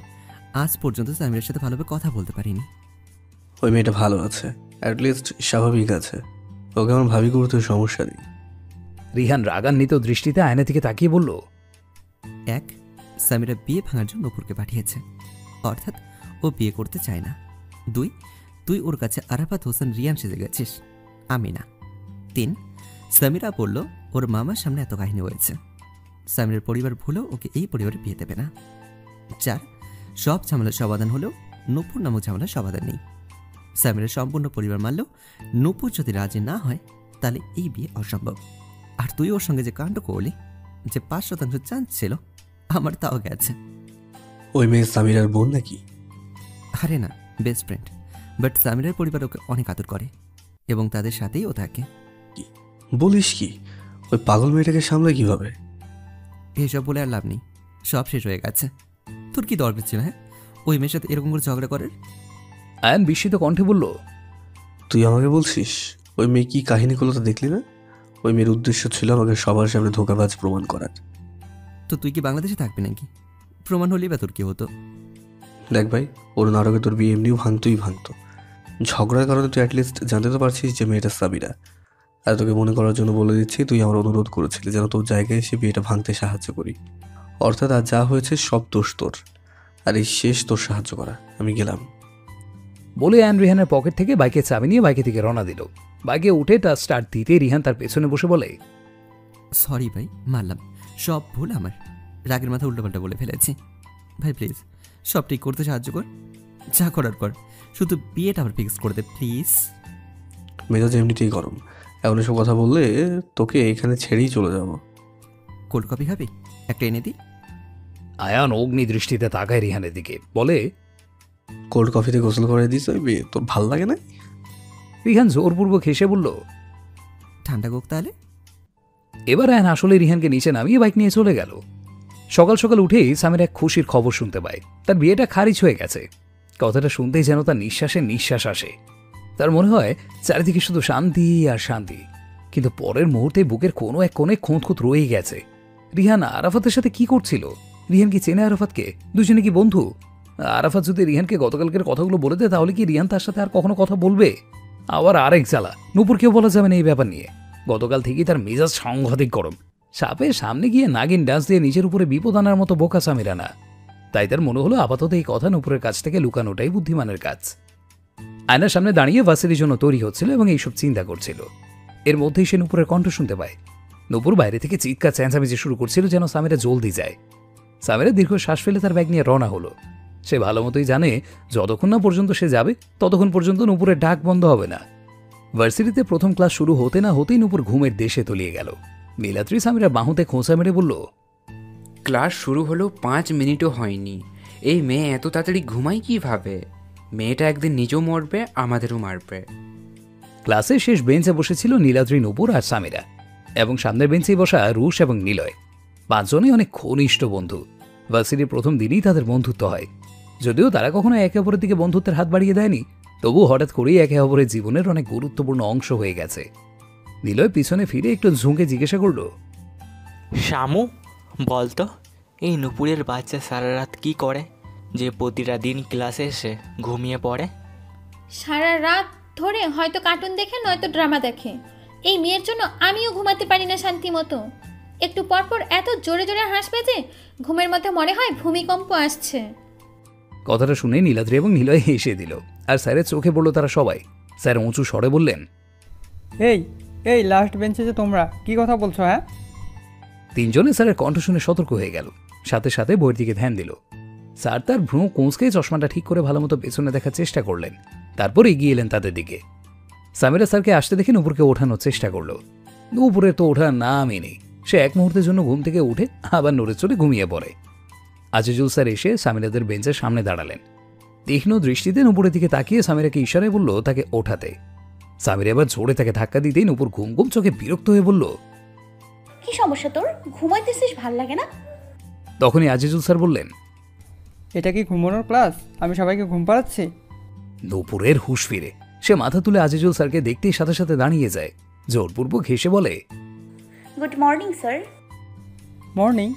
আজ পর্যন্ত সামিরের সাথে ভালোভাবে কথা বলতে পারিনি। ওই মেয়েটা ভালো আছে, অ্যাটলিস্ট স্বাভাবিক আছে। ওকে আমার ভাবি করতে সমস্যা নেই। রিহান রাগান্বিত দৃষ্টিতে আয়নের দিকে তাকিয়ে বলল, 1, সামিরা বিয়ে ভাঙার জন্য নূপুরকে পাঠিয়েছে, অর্থাৎ ও বিয়ে করতে চায় না। 2, তুই ওর কাছে আরাফাত হোসেন রিয়ান সেজে গেছিস, আমি না। 3, সামিরা বলল ওর মামার সামনে এত কাহিনী হয়েছে, সামিরের পরিবার ভুলেও ওকে এই পরিবারে বিয়ে দেবে না। 4, সব ঝামেলার সমাধান হলেও নূপুর নামক ঝামেলার সমাধান নেই। সামিরের সম্পূর্ণ পরিবার মানলেও নূপুর যদি রাজি না হয় তাহলে এই বিয়ে অসম্ভব। আর তুই ওর সঙ্গে যে কাণ্ড করলি, যে 5% চান্স ছিল, আমার তাও গেছে। ওই মেয়ে সামিরার বোন নাকি? আরে না, বেস্ট ফ্রেন্ড। বাট সামিরের পরিবার ওকে অনেক আদর করে এবং তাদের সাথেই ও থাকে। বলিস কি? ওই পাগল মেয়েটাকে সামলে কিভাবে? এসব বলে আর লাভ নেই, সব শেষ হয়ে গেছে। তোর কি দরকার ছিল হ্যাঁ ওই মেয়ের সাথে এরকম করে ঝগড়া করার? আয়ন বিস্মিত কণ্ঠে বলল, তুই আমাকে বলছিস ওই মেয়ে কি কাহিনী করলো তা দেখলি না? ওই মেয়ের উদ্দেশ্য ছিল আমাকে সবার সামনে ধোঁকাবাজ প্রমাণ করার। তো তুই কি বাংলাদেশে থাকবি নাকি? প্রমাণ হলেই বা তোর কি হতো? দেখ ভাই, ওর নাটকে তোর বিয়ে এমনিও ভাঙতোই ভাঙতো। ঝগড়ার কারণে তুই অ্যাটলিস্ট জানতে তো পারছিস যে মেয়েটা সাবিরা। আর তোকে মনে করার জন্য বলে দিচ্ছি, তুই আমার অনুরোধ করেছিলি যেন তোর জায়গায় এসে বিয়েটা ভাঙতে সাহায্য করি। অর্থাৎ আর যা হয়েছে সব দোষ তোর, আর এই শেষ তোর সাহায্য করা। আমি গেলাম। বলে আয়ন রিহানের পকেট থেকে বাইকের চাবি নিয়ে বাইকে থেকে রওনা দিল। বাইকে উঠে তার স্টার্ট দিতে রিহান তার পেছনে বসে বলে, সরি ভাই, মানলাম সব ভুল আমার, রাগের মাথা উল্টোপাল্টা বলে ফেলেছি। ভাই প্লিজ সব ঠিক করতে সাহায্য কর, যা করার কর, শুধু বিয়েটা আবার ফিক্স করে দে প্লিজ। মেজাজ এমনিতেই গরম, এমন এসব কথা বললে তোকে এখানে ছেড়েই চলে যাব। কোল্ড কফি খাবি? একটা এনে দিই। আয়ান অগ্নি দৃষ্টিতে তাকায় রিহানের দিকে, বলে, কোল্ড কফিতে গোসল করে দিস ওই মেয়ে, তোর ভাল লাগে না? রিহান জোরপূর্বক হেসে বলল। ঠান্ডা কোক তাহলে। এবার আয়ান আসলে রিহানকে নিচে নামিয়ে বাইক নিয়ে চলে গেল। সকাল সকাল উঠেই সামির এক খুশির খবর শুনতে পায়, তার বিয়েটা খারিজ হয়ে গেছে। কথাটা শুনতেই যেন তার নিঃশ্বাসে নিঃশ্বাস আসে। তার মনে হয় চারিদিকে শুধু শান্তি আর শান্তি, কিন্তু পরের মুহূর্তে বুকের কোনো এক কোণে খুঁত রয়েই গেছে। রিহান আরাফাতের সাথে কি করছিল? রিহান কি চেনে আরাফাতকে? দুজনে কি বন্ধু? আরাফাত যদি রিহানকে গতকালকের কথাগুলো বলে দেয়, তাহলে কি রিহান তার সাথে আর কখনো কথা বলবে? আবার আরেক জ্বালা, নূপুরকেও বলা যাবে না এই ব্যাপার নিয়ে। গতকাল থেকেই তার মেজাজ সাংঘাতিক গরম। সাপের সামনে গিয়ে নাগিন ডান্স দিয়ে নিজের উপরে বিপদ আনার মতো বোকা সামিরা না। তাই তার মনে হলো আপাতত এই কথা নূপুরের কাছ থেকে লুকানোটাই বুদ্ধিমানের কাজ। আয়নার সামনে দাঁড়িয়ে ভার্সিটির জন্য তৈরি হচ্ছিল এবং এইসব চিন্তা করছিল। এর মধ্যেই সে নূপুরের কণ্ঠ শুনতে পায়। নূপুর বাইরে থেকে চিৎকার চেঁচামেচি শুরু করছিল যেন সামিরা জলদি যায়। সামিরা দীর্ঘ শ্বাস ফেলে তার ব্যাগ নিয়ে রওনা হলো। সে ভালো মতোই জানে যতক্ষণ না পর্যন্ত সে যাবে ততক্ষণ পর্যন্ত নূপুরের ডাক বন্ধ হবে না। ভার্সিটিতে প্রথম ক্লাস শুরু হতে না হতেই নূপুর ঘুমের দেশে তলিয়ে গেল। নীলাদ্রি সামিরা বাহুতে খোঁচা মেরে বলল, ক্লাস শুরু হলো 5 মিনিটও হয়নি, এই মেয়ে এত তাড়াতাড়ি ঘুমায় কিভাবে? মেয়েটা একদিন নিজেও মরবে, আমাদেরও মারবে। ক্লাসের শেষ বেঞ্চে বসেছিল নীলাদ্রি, নূপুর আর সামিরা, এবং সামনের বেঞ্চেই বসা রুশ এবং নিলয়। 5 জনই অনেক ঘনিষ্ঠ বন্ধু। ভার্সিটির প্রথম দিনই তাদের বন্ধুত্ব হয়। যদিও তারা কখনো একে অপরের দিকে বন্ধুত্বের হাত বাড়িয়ে দেয়নি, তবু হঠাৎ করেই একে অপরের জীবনের অনেক গুরুত্বপূর্ণ অংশ হয়ে গেছে। নিলয় পিছনে ফিরে একটু ঝুঁকে জিজ্ঞাসা করল, শামু, বলতো এই নুপুরের বাচ্চা সারা রাত কী করে যে প্রতিটা দিন ক্লাসে এসে ঘুমিয়ে পড়ে? সারা রাত ধরে হয়তো কার্টুন দেখে নয়তো ড্রামা দেখে। এই মেয়ের জন্য আমিও ঘুমাতে পারি না শান্তি মতো। একটু পরপর এত জোরে জোরে হাসবে যে ঘুমের মধ্যে মনে হয় ভূমিকম্প আসছে। কথাটা শুনে নীলাদ্রি এবং নিলয় হেসে দিল, আর স্যারের চোখে পড়ল তারা সবাই। স্যার উঁচু স্বরে বললেন, এই এই লাস্ট বেঞ্চে যে তোমরা কি কথা বলছো? হ্যাঁ? 3 জনে স্যারের কণ্ঠ শুনে সতর্ক হয়ে গেল, সাথে সাথে বইয়ের দিকে ধ্যান দিল। স্যার তার ভ্রু কোঁচকে চশমাটা ঠিক করে ভালো মতো পেছনে দেখার চেষ্টা করলেন, তারপর এগিয়ে এলেন তাদের দিকে। সামিরা স্যারকে আসতে দেখে নূপুরকে ওঠানোর চেষ্টা করল। নূপুরের তো ওঠার নামই নেই। সে এক মুহূর্তের জন্য ঘুম থেকে উঠে আবার নড়ে চড়ে ঘুমিয়ে পড়ে। আজিজুল স্যার এসে সামিরাদের বেঞ্চের সামনে দাঁড়ালেন। তীক্ষ্ণ দৃষ্টিতে নূপুরের দিকে তাকিয়ে সামিরাকে ইশারায় বলল তাকে ওঠাতে। সামিরা এবার জোরে তাকে ধাক্কা দিতেই নূপুর ঘুম ঘুম চোখে বিরক্ত হয়ে বলল, কি সমস্যা তোর? ঘুমাইতেছিস, ভাল লাগে না? তখনই আজিজুল স্যার বললেন, এটা কি ঘুমানোর ক্লাস? আমি সবাইকে ঘুম পাড়াচ্ছি? নূপুরের হুঁশ ফিরে সে মাথা তুলে আজিজুল স্যারকে দেখতেই সাথে সাথে দাঁড়িয়ে যায়। জোরপূর্বক হেসে বলে, গুড মর্নিং স্যার। মর্নিং?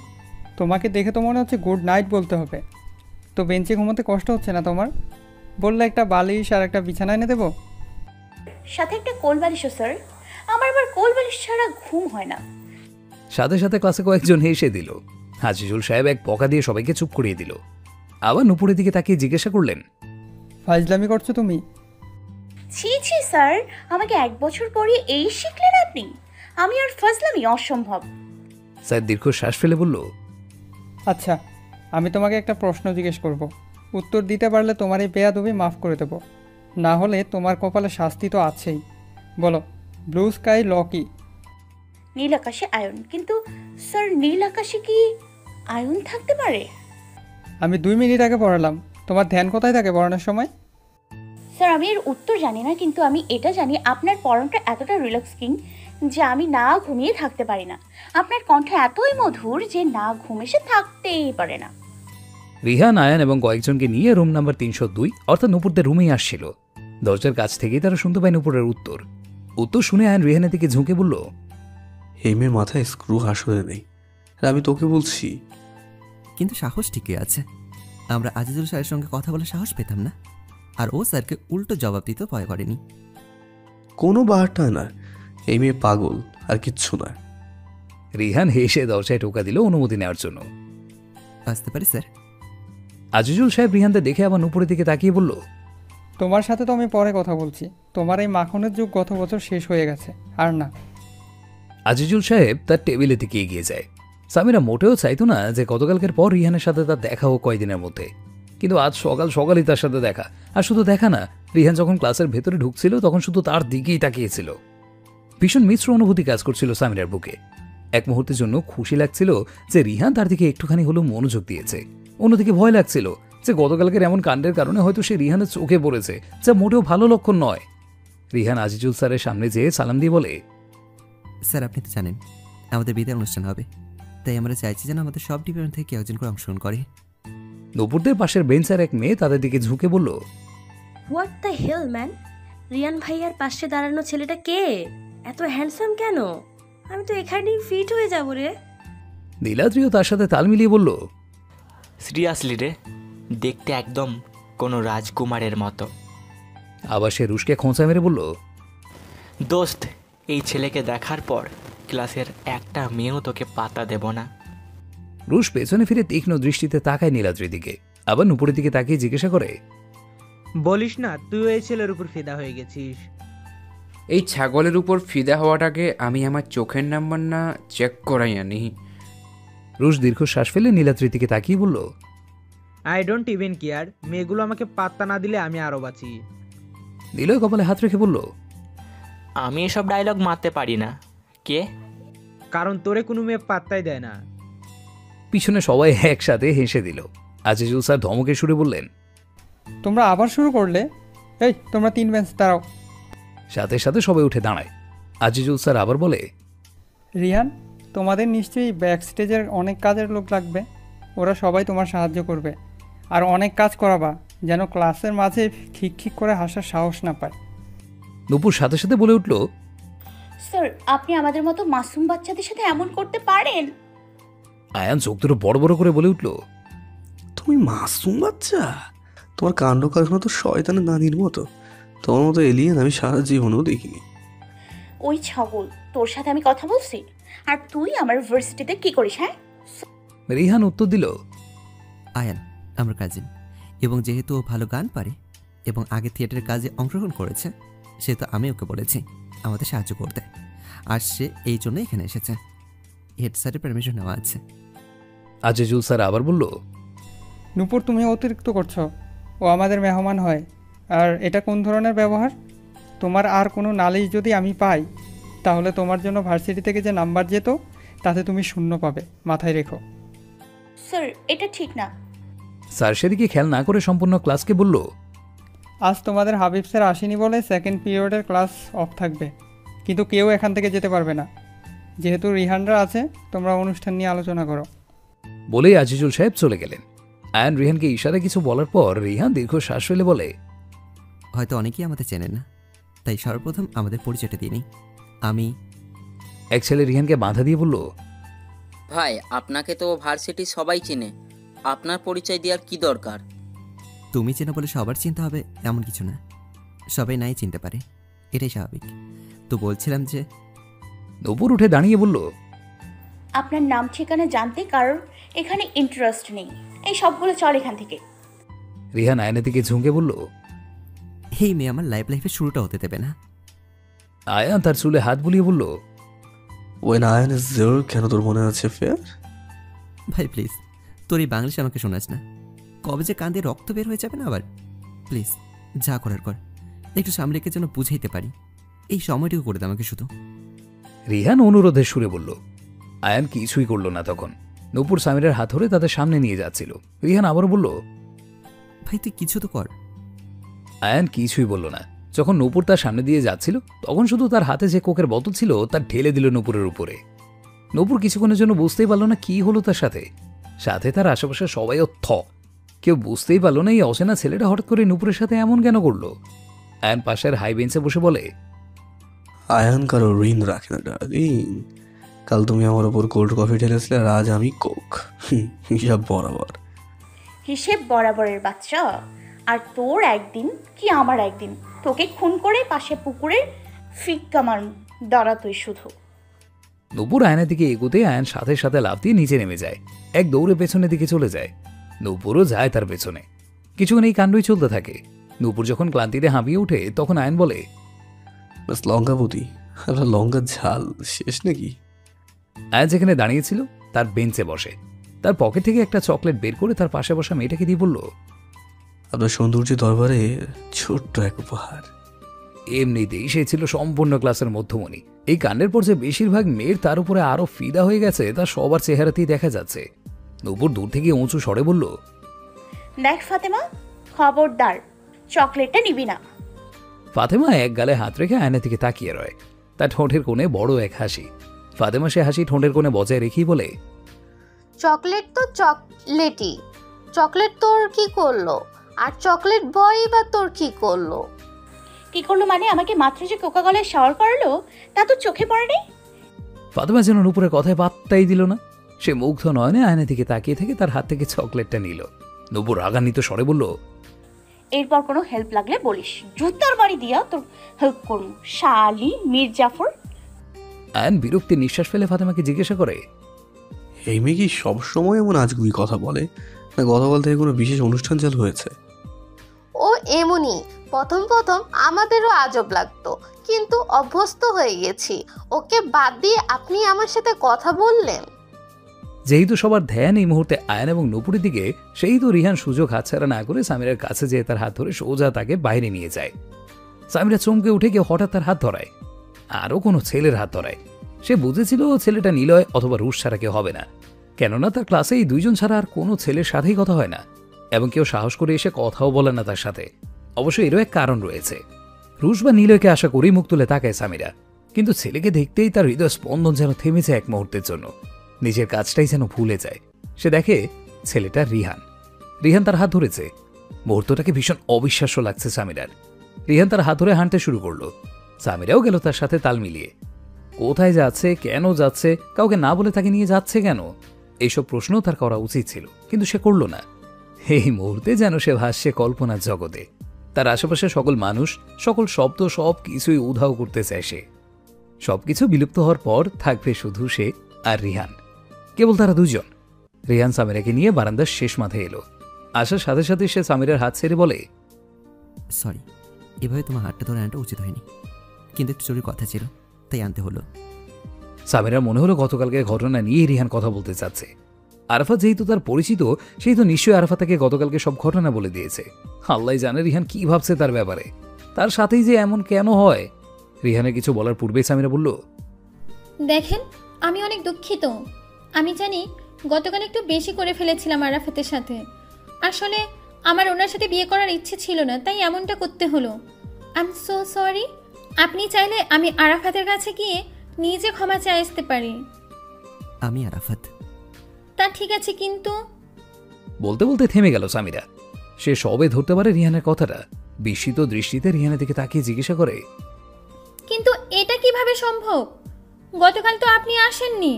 তোমাকে দেখে তো মনে হচ্ছে গুড নাইট বলতে হবে। তো বেঞ্চে ঘুমাতে কষ্ট হচ্ছে না তোমার? বললে একটা বালিশ আর একটা বিছানা এনে দেবো? সাথে একটা কোল বালিশও স্যার। আমার আবার কোল বালিশ ছাড়া ঘুম হয় না। সাথে সাথে ক্লাসে কয়েকজন হেসে দিল। আজিজুল সাহেব এক বকা দিয়ে সবাইকে চুপ করিয়ে দিল। আবার নূপুরের দিকে তাকিয়ে জিজ্ঞাসা করলেন, ফাজলামি করছো তুমি? ছি ছি স্যার, আমাকে 1 বছর পরে এই শিখলেন আপনি? আমি আর ফাজলামি অসম্ভব। স্যার দীর্ঘ শ্বাস ফেলে বলল, আচ্ছা, আমি তোমাকে একটা প্রশ্ন জিজ্ঞেস করব। উত্তর দিতে পারলে তোমার এই বেয়াদবি মাফ করে দেবো, না হলে তোমার কপালে শাস্তি তো আছেই। বলো, ব্লু স্কাই ল কি? নীল আকাশে আয়ন। কিন্তু স্যার, নীল আকাশে কি আয়ন থাকতে পারে? আমি 2 মিনিট আগে পড়ালাম। তোমার ধ্যান কোথায় থাকে পড়ানোর সময়? স্যার, আমি এর উত্তর জানি না, কিন্তু আমি এটা জানি আপনার পরনটা এতটা রিল্যাক্সিং যে আমি না ঘুমিয়ে থাকতে পারি না। আপনার কণ্ঠ এতই মধুর যে না ঘুম এসে থাকতেই পারে না। রিহান, আয়ান এবং কয়েকজনকে নিয়ে রুম নাম্বার 302 অর্থাৎ নূপুরদের রুমেই আসছিল। দরজার কাছ থেকেই তারা শুনতে পায় নূপুরের উত্তর। উত্তর শুনে আয়ান রিহানের দিকে ঝুঁকে বলল, এই মেয়ের মাথায় স্ক্রু আসলে নেই, আর আমি তোকে বলছি। কিন্তু সাহস ঠিকই আছে। আমরা আজিজুল স্যারের সঙ্গে কথা বলে সাহস পেতাম না, আর ও স্যারকে উল্টো জবাব দিতে ভয় করেনি। কোনো বাহারটা না, এই মেয়ে পাগল, আর কিচ্ছু না। রিহান হেসে দরজায় টোকা দিল অনুমতি নেওয়ার জন্য। আসতে পারি স্যার? আজিজুল সাহেব রিহানদের দেখে আবার নূপুরের দিকে তাকিয়ে বলল, তোমার সাথে তো আমি পরে কথা বলছি। তোমার এই মাখনের যুগ গত বছর শেষ হয়ে গেছে, আর না। আজিজুল সাহেব তার টেবিলের দিকে এগিয়ে যায়। সামিরা মোটেও চাইতো না যে গতকালকের পর রিহানের সাথে তার দেখা হোক কয়েকদিনের মধ্যে, কিন্তু আজ সকাল সকালই তার সাথে দেখা। আর শুধু দেখা না, রিহান যখন ক্লাসের ভেতরে ঢুকছিল তখন শুধু তার দিকেই তাকিয়েছিল। ভীষণ মিশ্র অনুভূতি কাজ করছিল সামিরার বুকে। এক মুহূর্তের জন্য খুশি লাগছিল যে রিহান তার দিকে একটুখানি হলেও মনোযোগ দিয়েছে, অন্যদিকে ভয় লাগছিল যে গতকালকের এমন কাণ্ডের কারণে হয়তো সে রিহানের চোখে পড়েছে, যা মোটেও ভালো লক্ষণ নয়। রিহান আজিজুল স্যারের সামনে যেয়ে সালাম দিয়ে বলে, স্যার আপনি তো জানেন আমাদের বিদায় অনুষ্ঠান হবে, তাই আমরা চাইছি যেন আমাদের সব ডিপার্টমেন্ট থেকে কেউ একজন করে অংশগ্রহণ করে। নূপুরদের পাশের বেঞ্চের এক মেয়ে তাদের দিকে ঝুঁকে বলল, what the hell man, Riyan ভাইয়ার পাশে দাঁড়ানো ছেলেটা কে? এত হ্যান্ডসাম কেন? আমি তো এখানেই ফিট হয়ে যাব রে। নীলাদ্রিও তার সাথে তাল মিলিয়ে বলল, সিরিয়াসলি রে, দেখতে একদম কোনো রাজকুমারের মতো। আবার সে রুশকে খোঁচা মেরে বলল, দোস্ত, এই ছেলেকে দেখার পর ক্লাসের একটা মেয়েও তোকে পাতা দেব না। রুশ পেছনে ফিরে তীক্ষ্ণ দৃষ্টিতে তাকায় নীলাদ্রির দিকে, আবার নূপুরের দিকে তাকিয়ে জিজ্ঞাসা করে, বলিস না তুই এই ছেলের উপর ফিদা হয়ে গেছিস? এই ছাগলের উপর ফিদা হওয়াটাকে আমি আমার চোখের নাম্বার না চেক করাই আনি। রুশ দীর্ঘশ্বাস ফেলে নীলাদ্রির দিকে তাকিয়ে বলল, আই ডোন্ট ইভেন কেয়ার, মেয়েগুলো আমাকে পাত্তা না দিলে আমি আরো বাঁচি। নীলয় কপালে হাত রেখে বলল, আমি এসব ডায়লগ মারতে পারি না। কে? কারণ তোরে কোনো মেয়ে পাত্তাই দেয় না। পিছনে সবাই একসাথে হেসে দিল। আজিজুল স্যার ধমকে সুরে বললেন, তোমরা আবার শুরু করলে? এই তোমরা 3 বেঞ্চ দাঁড়াও। সাথে সাথে সবাই উঠে দাঁড়ায়। আজিজুল স্যার আবার বলে, রিহান, তোমাদের নিশ্চয়ই ব্যাক স্টেজের অনেক কাজের লোক লাগবে, ওরা সবাই তোমার সাহায্য করবে, আর অনেক কাজ করাবা যেন ক্লাসের মাঝে খিক করে হাসার সাহস না পায়। নূপুর সাথে সাথে বলে উঠল, স্যার আপনি আমাদের মতো মাসুম বাচ্চাদের সাথে এমন করতে পারেন? আয়ান চোখ দুটো বড় বড় করে বলে উঠল, তুমি মাসুম বাচ্চা? তোমার কাণ্ড কারখানা তো শয়তানের নানির মতো। তোমার মতো এলিয়েন আমি সারা জীবনেও দেখিনি। ওই ছাগল, তোর সাথে আমি কথা বলছি, আর তুই আমার ভার্সিটিতে কি করিস? হ্যাঁ, রিহান উত্তর দিল, আয়ান আমার কাজিন, এবং যেহেতু ও ভালো গান পারে এবং আগে থিয়েটারের কাজে অংশগ্রহণ করেছে, সেহেতু আমি ওকে বলেছি আমাদের সাহায্য করতে, আর সে এই জন্য এখানে এসেছে। হেড স্যারের পারমিশন নেওয়া আছে। আজিজুল স্যার আবার বলল, নূপুর তুমি অতিরিক্ত করছো, ও আমাদের মেহমান হয়, আর এটা কোন ধরনের ব্যবহার? তোমার আর কোনো নালিশ যদি আমি পাই তাহলে তোমার জন্য ভার্সিটি থেকে যে নাম্বার যেত তাতে তুমি 0 পাবে, মাথায় রেখো। স্যার এটা ঠিক না। স্যার সেদিকে খেয়াল না করে সম্পূর্ণ ক্লাসকে বলল, আজ তোমাদের হাবিব স্যার আসেনি বলে সেকেন্ড পিরিয়ডের ক্লাস অফ থাকবে, কিন্তু কেউ এখান থেকে যেতে পারবে না। যেহেতু রিহানরা আছে, তোমরা অনুষ্ঠান নিয়ে আলোচনা করো। বলেই আজিজুল সাহেব চলে গেলেন। আয়ান রিহানকে ইশারা কিছু বলার পর রিহান দীর্ঘ শ্বাস ফেলে বলে, হয়তো অনেকেই আমাদের চেনেন না, তাই সর্বপ্রথম আমাদের পরিচয়টা দিয়ে নিই। আমি এক ছেলে রিহানকে বাধা দিয়ে বলল, ভাই, আপনাকে তো ভার্সিটির সবাই চেনে, আপনার পরিচয় দেওয়ার কি দরকার? তুমি চেনো বলে সবার চিনতে হবে এমন কিছু না, সবাই নাই চিনতে পারে, এটাই স্বাভাবিক। তো বলছিলাম যে নূপুর উঠে দাঁড়িয়ে বলল, আপনার নাম ঠিকানা জানতে কারোর এখানে ইন্টারেস্ট নেই, এই সবগুলো চল এখান থেকে। রিহান আয়নের দিকে ঝুঁকে বলল, এই মেয়ে আমার লাইফের শুরুটা হতে দেবে না। আয়ান তার চুলে হাত বুলিয়ে বলল, ওয়েন আয়ান ইজ দেয়ার, কেন তোর মনে আছে ফেয়ার? ভাই প্লিজ, তোর এই বাংলিশ আমাকে শোনাস না, কবে যে কান দিয়ে রক্ত বের হয়ে যাবে না আবার। প্লিজ যা করার কর, একটু সামনে রেখে যেন বুঝাইতে পারি, এই সময়টুকু করে দে আমাকে শুধু। রিহান অনুরোধের সুরে বলল। আয়ান কিছুই করল না। তখন নূপুর সামিরের হাত ধরে তাদের সামনে নিয়ে যাচ্ছিল। রিহান আবার বলল, ভাই তুই কিছু তো কর। আয়ান কিছুই বলল না। যখন নূপুর তার সামনে দিয়ে যাচ্ছিল তখন শুধু তার হাতে যে কোকের বোতল ছিল তা ঢেলে দিল নূপুরের উপরে। নূপুর কিছুক্ষণের জন্য বুঝতেই পারল না কি হলো তার সাথে। সাথে তার আশেপাশে সবাইও কেউ বুঝতেই পারল না এই অচেনা ছেলেটা হঠাৎ করে নূপুরের সাথে এমন কেন করলো। আয়ান পাশের হাই বেঞ্চে বসে বলে, আয়ান কারো ঋণ রাখে না ডার্লিং। কাল তুমি আমার ওপর কোল্ড কফি ঢেলেছিলে আর আজ আমি কোক। হিসাব বরাবর। হিসেব বরাবরের বাচ্চা। আর তোর একদিন কি আমার একদিন, তোকে খুন করে পাশে পুকুরের ফিক্কা মার দাঁড়াতই শুধু। নূপুর আয়নের দিকে এগোতে আয়ান সাথে সাথে লাফ দিয়ে নিচে নেমে যায়। এক দৌড়ে পেছনের দিকে চলে যায়। নূপুরও যায় তার পেছনে। কিছুক্ষণ এই কাণ্ডই চলতে থাকে। নূপুর যখন ক্লান্তিতে হাঁপিয়ে ওঠে তখন আয়ন বলে, বাস লঙ্কা পুঁতি, আপনার লঙ্কার ঝাল শেষ নাকি? আয়ান যেখানে দাঁড়িয়েছিল তার বেঞ্চে বসে। তার পকেট থেকে একটা চকলেট বের করে তার পাশে বসা মেয়েটাকে দিয়ে বলল, আপনার সৌন্দর্য দরবারে ছোট্ট এক উপহার। এমনিতেই সে ছিল সম্পূর্ণ ক্লাসের মধ্যমণি। এই কাণ্ডের পর যে বেশিরভাগ মেয়ের তার উপরে আরো ফিদা হয়ে গেছে তা সবার চেহারাতেই দেখা যাচ্ছে। নূপুর দূর থেকে উঁচু স্বরে বলল, দেখ ফাতেমা, খবরদার চকলেটটা নিবি না। ফাতেমা এক গালে হাত রেখে আয়নার দিকে তাকিয়ে রয়। তার ঠোঁটের কোণে বড় এক হাসি। ফাতেমা সে হাসি ঠোঁটের কোণে বজায় রেখেই বলে, চকলেট তো চকলেটই, চকলেট তোর কি করলো? আর চকলেট বয় বা তোর কি করলো? কি করলো মানে? আমাকে মাত্র যে কোকা কলায় শাওয়ার করালো তা তো চোখে পড়ে নেই। ফাতেমা যেন নূপুরের কথায় পাত্তাই দিল না। সে মুগ্ধ নয়নে আয়নার দিকে তাকিয়ে থেকে তার হাত থেকে চকলেটটা নিল। নূপুর রাগান্বিত স্বরে বলল, এরপর কোনো হেল্প লাগলে বলিস, জুতার বাড়ি দিয়া তোর হেল্প করবো, শালি মির্জাফর। আয়ন বিরক্তি নিঃশ্বাস ফেলে ফাতেমাকে জিজ্ঞাসা করে, এই মেয়ে কি সবসময় এমন আজগুবি কথা বলে, না গতকাল থেকে কোনো বিশেষ অনুষ্ঠান চালু হয়েছে? ও এমনই, প্রথম প্রথম আমাদেরও আজব লাগতো, কিন্তু অভ্যস্ত হয়ে গেছি। ওকে বাদ দিয়ে আপনি আমার সাথে কথা বললেন। যেহেতু সবার ধ্যান এই মুহূর্তে আয়ন এবং নূপুরের দিকে, সেই তো রিহান সুযোগ হাতছাড়া না করে সামিরার কাছে যেয়ে তার হাত ধরে সোজা তাকে বাইরে নিয়ে যায়। সামিরা চমকে উঠে গিয়ে হঠাৎ তার হাত ধরায়, আরও কোনো ছেলের হাত ধরায়। সে বুঝেছিল ছেলেটা নিলয় অথবা রুশ ছাড়া কেউ হবে না, কেননা তার ক্লাসে এই দুইজন ছাড়া আর কোনো ছেলের সাথেই কথা হয় না, এবং কেউ সাহস করে এসে কথাও বলে না তার সাথে। অবশ্য এরও এক কারণ রয়েছে। রুশ বা নিলয়কে আশা করেই মুখ তুলে তাকায় সামিরা, কিন্তু ছেলেকে দেখতেই তার হৃদয় স্পন্দন যেন থেমেছে এক মুহূর্তের জন্য। নিজের কাজটাই যেন ভুলে যায়। সে দেখে ছেলেটা রিহান। রিহান তার হাত ধরেছে। মুহূর্তটাকে ভীষণ অবিশ্বাস্য লাগছে সামিরার। রিহান তার হাত ধরে হাঁটতে শুরু করলো। সামিরাও গেল তার সাথে তাল মিলিয়ে। কোথায় যাচ্ছে, কেন যাচ্ছে, কাউকে না বলে তাকে নিয়ে যাচ্ছে কেন, এইসব প্রশ্ন তার করা উচিত ছিল, কিন্তু সে করল না। এই মুহূর্তে যেন সে ভাসছে কল্পনার জগতে। তার আশেপাশে সকল মানুষ, সকল শব্দ, সব কিছুই উধাও করতে চায় সে। সবকিছু বিলুপ্ত হওয়ার পর থাকবে শুধু সে আর রিহান। কেবল তারা দুজন। রিহান সামিরাকে নিয়ে বারান্দার শেষ মাথায় এলো। আসার সাথে সাথে সে সামিরার হাত ছেড়ে বলে, সরি, এভাবে তোমার হাতটা ধরে আনাটা উচিত হয়নি, কিন্তু একটু জরুরি কথা ছিল তাই আনতে হলো। সামিরার মনে হলো গতকালকে ঘটনা নিয়ে রিহান কথা বলতে চাচ্ছে। আরাফাত যেহেতু তার পরিচিত, সেই তো নিশ্চয়ই আরাফাত তাকে গতকালকে সব ঘটনা বলে দিয়েছে। আল্লাহ জানে রিহান কি ভাবছে তার ব্যাপারে। তার সাথেই যে এমন কেন হয়। রিহানের কিছু বলার পূর্বেই সামিরা বলল, দেখেন, আমি অনেক দুঃখিত। আমি জানি গতকাল একটু বেশি করে ফেলেছিলাম আরাফাতের সাথে। আসলে আমার ওনার সাথে বিয়ে করার ইচ্ছে ছিল না, তাই এমনটা করতে হলো। I am so sorry. আপনি চাইলে আমি আরাফাতের কাছে গিয়ে নিজে ক্ষমা চেয়ে আসতে পারি। আমি আরাফাত। তা ঠিক আছে, কিন্তু বলতে বলতে থেমে গেল সামিরা। সে সবে ধরতে পারে রিহানের কথাটা। বিস্মিত দৃষ্টিতে রিহানের দিকে তাকিয়ে জিজ্ঞাসা করে, কিন্তু এটা কিভাবে সম্ভব? গতকাল তো আপনি আসেননি।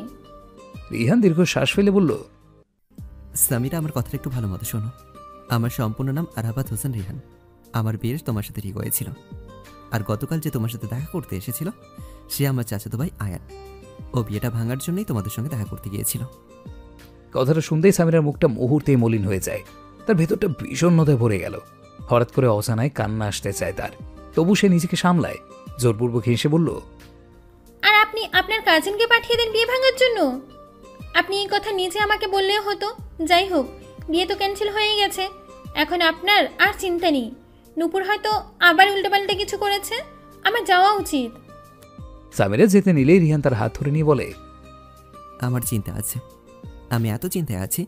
রিহান দীর্ঘ শ্বাস ফেলে বলল, সামিরা, আমার কথাটা একটু ভালো মতো শোনো। আমার সম্পূর্ণ নাম আরাফাত হোসেন রিহান। আমার বিয়ে তোমার সাথে ঠিক হয়েছিল। আর গতকাল যে তোমার সাথে দেখা করতে এসেছিল সে আমার চাচাতো ভাই আয়ান। ও বিয়েটা ভাঙার জন্যই তোমাদের সঙ্গে দেখা করতে গিয়েছিল। কথাটা শুনতেই সামিরার মুখটা মুহূর্তেই মলিন হয়ে যায়। তার ভেতরটা বিষণ্ণতায় ভরে গেল। হঠাৎ করে অজানায় কান্না আসতে চায় তার। তবু সে নিজেকে সামলায়। জোরপূর্বক হেসে বলল, আর আপনি আপনার কাজিনকে পাঠিয়ে দেন বিয়ে ভাঙার জন্য? আপনি এই কথা নিজে আমাকে বললেও হতো। যাই হোক, বিয়ে তো ক্যান্সেল হয়ে গেছে। এখন আপনার আর চিন্তা নেই। নূপুর হয়তো আবার উল্টোপাল্টা কিছু করেছে। আমার যাওয়া উচিত। সামিরা যেতে নিলেই রিহান তার হাত ধরে নিয়ে বলে, আমার চিন্তা আছে। আমি এত চিন্তায় আছি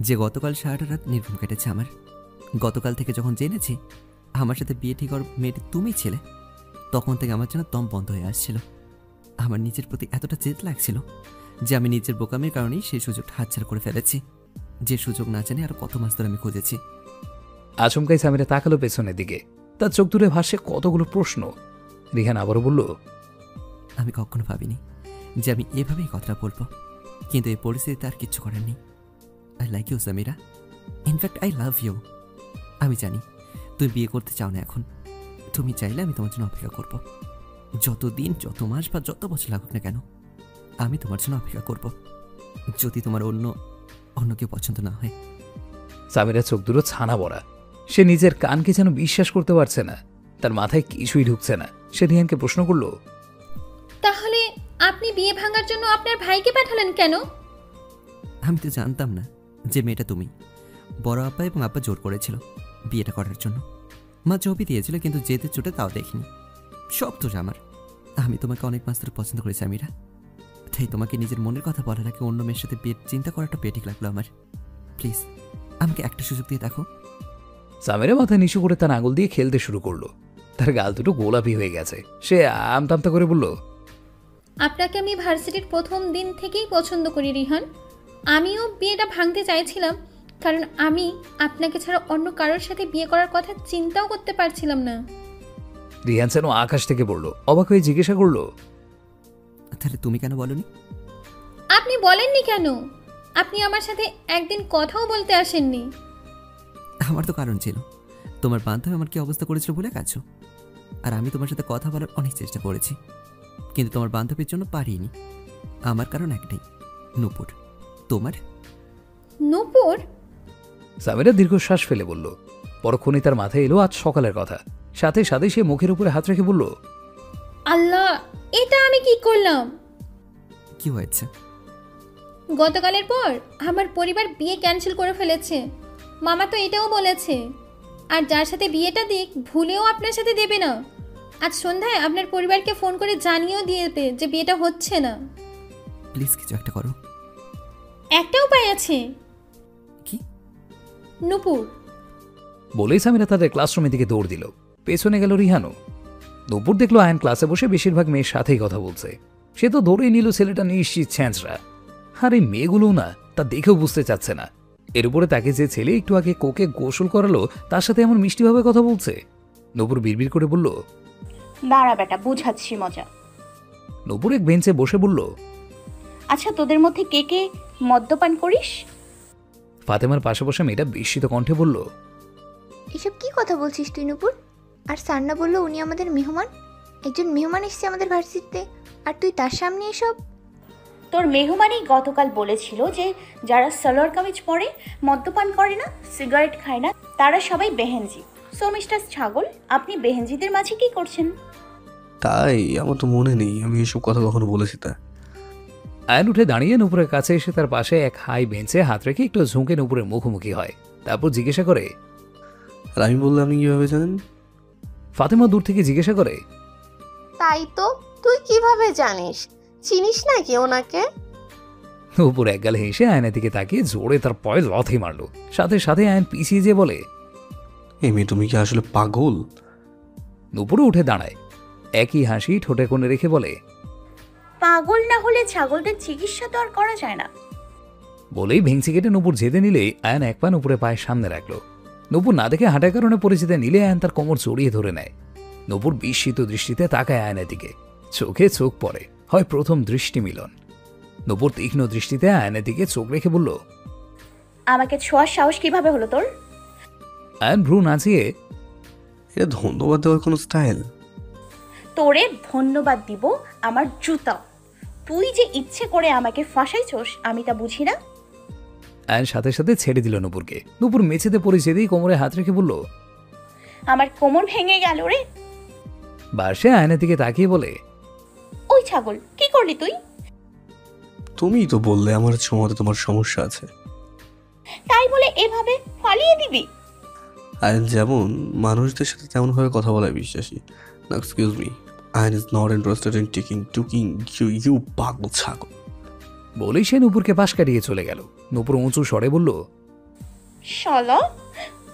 যে গতকাল সারাটা রাত নির্ঘুম কেটেছে আমার। গতকাল থেকে যখন জেনেছি আমার সাথে বিয়ে ঠিক হওয়ার মেয়েটি তুমি ছিলে, তখন থেকে আমার জন্য দম বন্ধ হয়ে আসছিল। আমার নিজের প্রতি এতটা জেদ লাগছিল যে আমি নিজের বোকামির কারণেই সেই সুযোগটা হাতছাড়া করে ফেলেছি, যে সুযোগ না জানি আর কত মাস ধরে আমি খুঁজেছি। আচমকাই সামিরা তাকালো পেছনের দিকে। তার চোখ দূরে ভাসে কতগুলো প্রশ্ন। রিহান আবারও বলল, আমি কখনো ভাবিনি যে আমি এভাবেই কথা বলবো, কিন্তু এই পরিস্থিতিতে আর কিচ্ছু করার নেই। I like you Samira, in fact I love you. আমি জানি তুমি বিয়ে করতে চাও না এখন। তুমি চাইলে আমি তোমার জন্য অপেক্ষা করব। যতদিন, যত মাস বা যত বছর লাগুক না কেন, আমি তোমার জন্য অপেক্ষা করব, যদি তোমার অন্য কেউ পছন্দ না হয়। সামিরা চোখ দুটো ছানা বড়া। সে নিজের কানকে যেন বিশ্বাস করতে পারছে না। তার মাথায় কিছুই ঢুকছে না। সে রিহানকে প্রশ্ন করল, তাহলে আপনি বিয়ে ভাঙার জন্য আপনার ভাইকে পাঠালেন কেন? আমি তো জানতাম না যে মেয়েটা তুমি। বড় আব্বা এবং আব্বা জোর করেছিল বিয়েটা করার জন্য। মা জবি দিয়েছিল, কিন্তু যেতে চোটে তাও দেখিনি। সব তো আমার। আমি তোমাকে অনেক মাস ধরে পছন্দ করি সামিরা, তাই তোমাকে নিজের মনের কথা বলার আগে অন্য মেয়ের সাথে বিয়ের চিন্তা করাটা পেটিক লাগলো আমার। প্লিজ আমাকে একটা সুযোগ দিয়ে দেখো। সামিরা মাথা নিচু করে তার আঙুল দিয়ে খেলতে শুরু করলো। তার গাল দুটো গোলাপি হয়ে গেছে। সে আমতামতা করে বলল, আপনাকে আমি ভার্সিটির প্রথম দিন থেকেই পছন্দ করি রিহান। আমিও বিয়েটা ভাঙতে চাইছিলাম, কারণ আমি আপনাকে ছাড়া অন্য কারোর সাথে বিয়ে করার কথা চিন্তাও করতে পারছিলাম না। রিহান যেন আকাশ থেকে পড়লো। অবাক হয়ে জিজ্ঞাসা করলো, তাহলে তুমি কেন বলনি? আপনি বলেননি কেন? আপনি আমার সাথে একদিন কথাও বলতে আসেননি। আমার তো কারণ ছিল। তোমার বান্ধবী আমার কি অবস্থা করেছিল বলে গেছো, আর আমি তোমার সাথে কথা বলার অনেক চেষ্টা করেছি, কিন্তু তোমার বান্ধবীর জন্য পারিনি। আমার কারণ একটাই, নূপুর। তোমার? নূপুর? সামিরা দীর্ঘশ্বাস ফেলে বলল। পরক্ষণে তার মাথায় এলো আজ সকালের কথা। সাথে সাথে সে মুখের উপরে হাত রেখে বলল, আল্লাহ, এটা আমি কি করলাম? কি হয়েছে? গতকালের পর আমার পরিবার বিয়ে ক্যান্সেল করে ফেলেছে। মামা তো এটাও বলেছে, আর যার সাথে বিয়েটা দিক ভুলেও আপনার সাথে দেবে না। আজ সন্ধ্যায় আপনার পরিবারকে ফোন করে জানিয়েও দিয়েছে যে বিয়েটা হচ্ছে না। প্লিজ কিছু একটা করো। একটা উপায় আছে। কি? নূপুর। বলেই সামিরা তাদের ক্লাসরুমের দিকে দৌড় দিল। পেছনে গেল রিহানও। নূপুর দেখলো আয়ন ক্লাসে বসে বেশিরভাগ মেয়ের সাথেই কথা বলছে। সে তো ধরেই নিল ছেলেটা নিশ্চিত ছ্যাঁচড়া। আর এই মেয়েগুলো না তা দেখেও বুঝতে চাচ্ছে না। এর উপরে তাকে যে ছেলে একটু আগে কোকে গোসল করালো তার সাথে এমন মিষ্টিভাবে কথা বলছে। নূপুর বিড়বিড় করে বলল, দাঁড়া বেটা, বুঝাচ্ছি মজা। নূপুর এক বেঞ্চে বসে বলল, আচ্ছা, তোদের মধ্যে কে কে মদ্যপান করিস? ফাতেমার পাশে বসে মেয়েটা বিস্মিত কণ্ঠে বলল, এসব কি কথা বলছিস তুই নূপুর? আর সান্না বলল উনি আমাদের মেহমান, একজন মেহমান এসেছে আমাদের ভার্সিটিতে, আর তুই তার সামনে এসব? তোর মেহমানই গতকাল বলেছিল যে যারা সালোয়ার কামিজ পরে, মদ্যপান করে না, সিগারেট খায় না, তারা সবাই বেহেনজি। সো মিস্টার ছাগল, আপনি বেহেনজিদের মাঝে কি করছেন? তাই? আমার তো মনে নেই আমি এসব কথা কখনো বলেছি। তা আয়ন উঠে দাঁড়িয়ে নূপুরের কাছে এসে তার পাশে এক হাই বেঞ্চে হাত রেখে একটু ঝুঁকে নূপুরের মুখোমুখি হয়। তারপর জিজ্ঞাসা করে, আর আমি বললাম আপনি কিভাবে জানেন? ফাতেমা দূর থেকে জিজ্ঞাসা করে, তাই তো, তুই কিভাবে জানিস? চিনিস নাকি ওনাকে? নূপুর একগাল হেসে আয়নের দিকে তাকিয়ে জোরে তার পয়ে লাথি মারলো। সাথে সাথে আয়ন পিছিয়ে যেয়ে বলে, এই মেয়ে তুমি কি আসলে পাগল? নূপুরও উঠে দাঁড়ায়। একই হাসি ঠোঁটে কোণে রেখে বলে, পাগল না হলে ছাগলদের চিকিৎসা তো আর করা যায় না। বলেই ভেঙচি কেটে নূপুর যেতে নিলে আয়ন এক পা নূপুরের পায়ের সামনে রাখলো। নূপুর না দেখে হাঁটার কারণে পরিচিতি নিলে আয়ন তার কোমর জড়িয়ে ধরে নেয়। নূপুর বিস্মিত দৃষ্টিতে তাকায় আয়নের দিকে। চোখে চোখ পড়ে, হয় প্রথম দৃষ্টি মিলন। নূপুর তীক্ষ্ণ দৃষ্টিতে আয়নের দিকে চোখ রেখে বলল, আমাকে ছোঁয়ার সাহস কিভাবে হলো তোর? আয়ন ভ্রু নাচিয়ে, এটা ধন্যবাদ দেওয়ার কোনো স্টাইল? তোরে ধন্যবাদ দিব আমার জুতা। তুই যে ইচ্ছে করে আমাকে ফাঁসাইছস আমি তা বুঝি না। আয়ন সাথে সাথে ছেড়ে দিল নূপুরকে। নূপুর মেঝেতে পড়ে যেতেই কোমরে হাত রেখে বলল, আমার কোমর ভেঙে গেল রে। বাসে আয়নের দিকে তাকিয়ে বলে, ওই ছাগল, কি করলি তুই? তুমিই তো বললে আমার ছোঁয়াতে তোমার সমস্যা আছে। তাই বলে এভাবে পালিয়ে দিবি? আয়ন যেমন মানুষদের সাথে তেমনভাবে কথা বলায় বিশ্বাসী। না, excuse me, Ayan is not interested in talking you পাগল ছাগল। বলেই সে নূপুরকে পাশ কাটিয়ে চলে গেল। নূপুর উঁচু স্বরে বলল, শালা,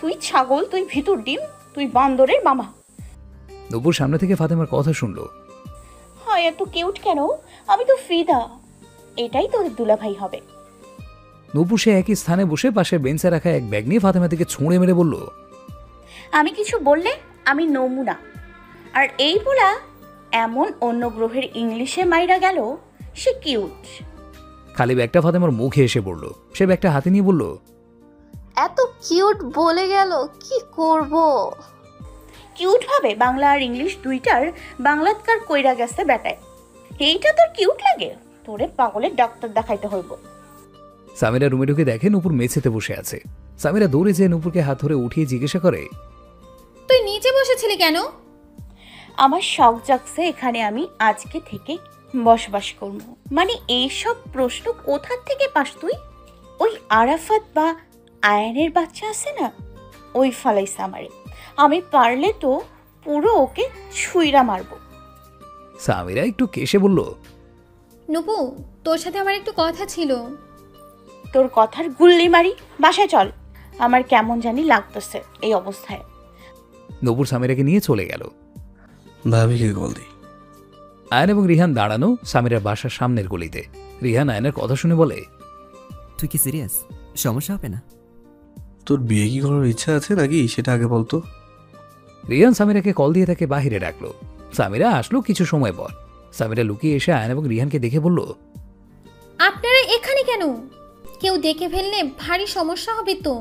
তুই ছাগল, তুই ভিতর ডিম, তুই বান্দরের মামা। নূপুর সামনে থেকে ফাতেমার কথা শুনল। হয় এত কিউট কেন? আমি তো ফিদা। এটাই তোর দুলাভাই হবে। নূপুর সে একই স্থানে বসে পাশে বেঞ্চে রাখা এক ব্যাগ নিয়ে ফাতেমা থেকে ছুঁড়ে মেরে বলল, আমি কিছু বললে আমি নমুনা। আর এই বলা এমন অন্য গ্রহের ইংলিশে মাইরা গেল, সে কিউট। খালি ব্যাগটা ফাতেমার মুখে এসে পড়ল। সে ব্যাগটা হাতে নিয়ে বলল, এত কিউট বলে গেল, কি করব? কিউট ভাবে বাংলা আর ইংলিশ দুইটার বাংলাৎকার কইরা গেছে বেটায়। এইটা তোর কিউট লাগে? তোরে পাগলের ডাক্তার দেখাইতে হইব। সামিরা রুমে ঢুকে দেখে নূপুর মেঝেতে বসে আছে। সামিরা দৌড়ে যেয়ে নূপুরকে হাত ধরে উঠিয়ে জিজ্ঞাসা করে, তুই নিচে বসেছিলি কেন? আমার শখ জাগছে এখানে আমি আজকে থেকে বসবাস করব। মানে এইসব প্রশ্ন কোথা থেকে পাস তুই? ওই আরাফাত বা আয়ানের বাচ্চা আছে না, ওই ফালাইছে আমারে। আমি পারলে তো পুরো ওকে ছুঁইরা মারবো। সামিরা একটু কেশে বলল, নুপু, তোর সাথে আমার একটু কথা ছিল। তোর কথার গুল্লি মারি, বাসায় চল। আমার কেমন জানি লাগতেছে এই অবস্থায়। নূপুর সামিরাকে নিয়ে চলে গেল। ভাবিকে কল দিই। আয়ন এবং রিহান দাঁড়ানো সামিরার বাসার সামনের গলিতে। রিহান আয়নের কথা শুনে বলে, তুই কি সিরিয়াস? সমস্যা হবে না? তোর বিয়ে কি করার ইচ্ছা আছে নাকি সেটা আগে বলতো। রিহান সামিরাকে কল দিয়ে তাকে বাহিরে ডাকলো। সামিরা আসলো কিছু সময় পর। সামিরা লুকিয়ে এসে আয়ন এবং রিহানকে দেখে বলল, আপনারা এখানে কেন? কেউ দেখে ফেললে ভারী সমস্যা হবে তো।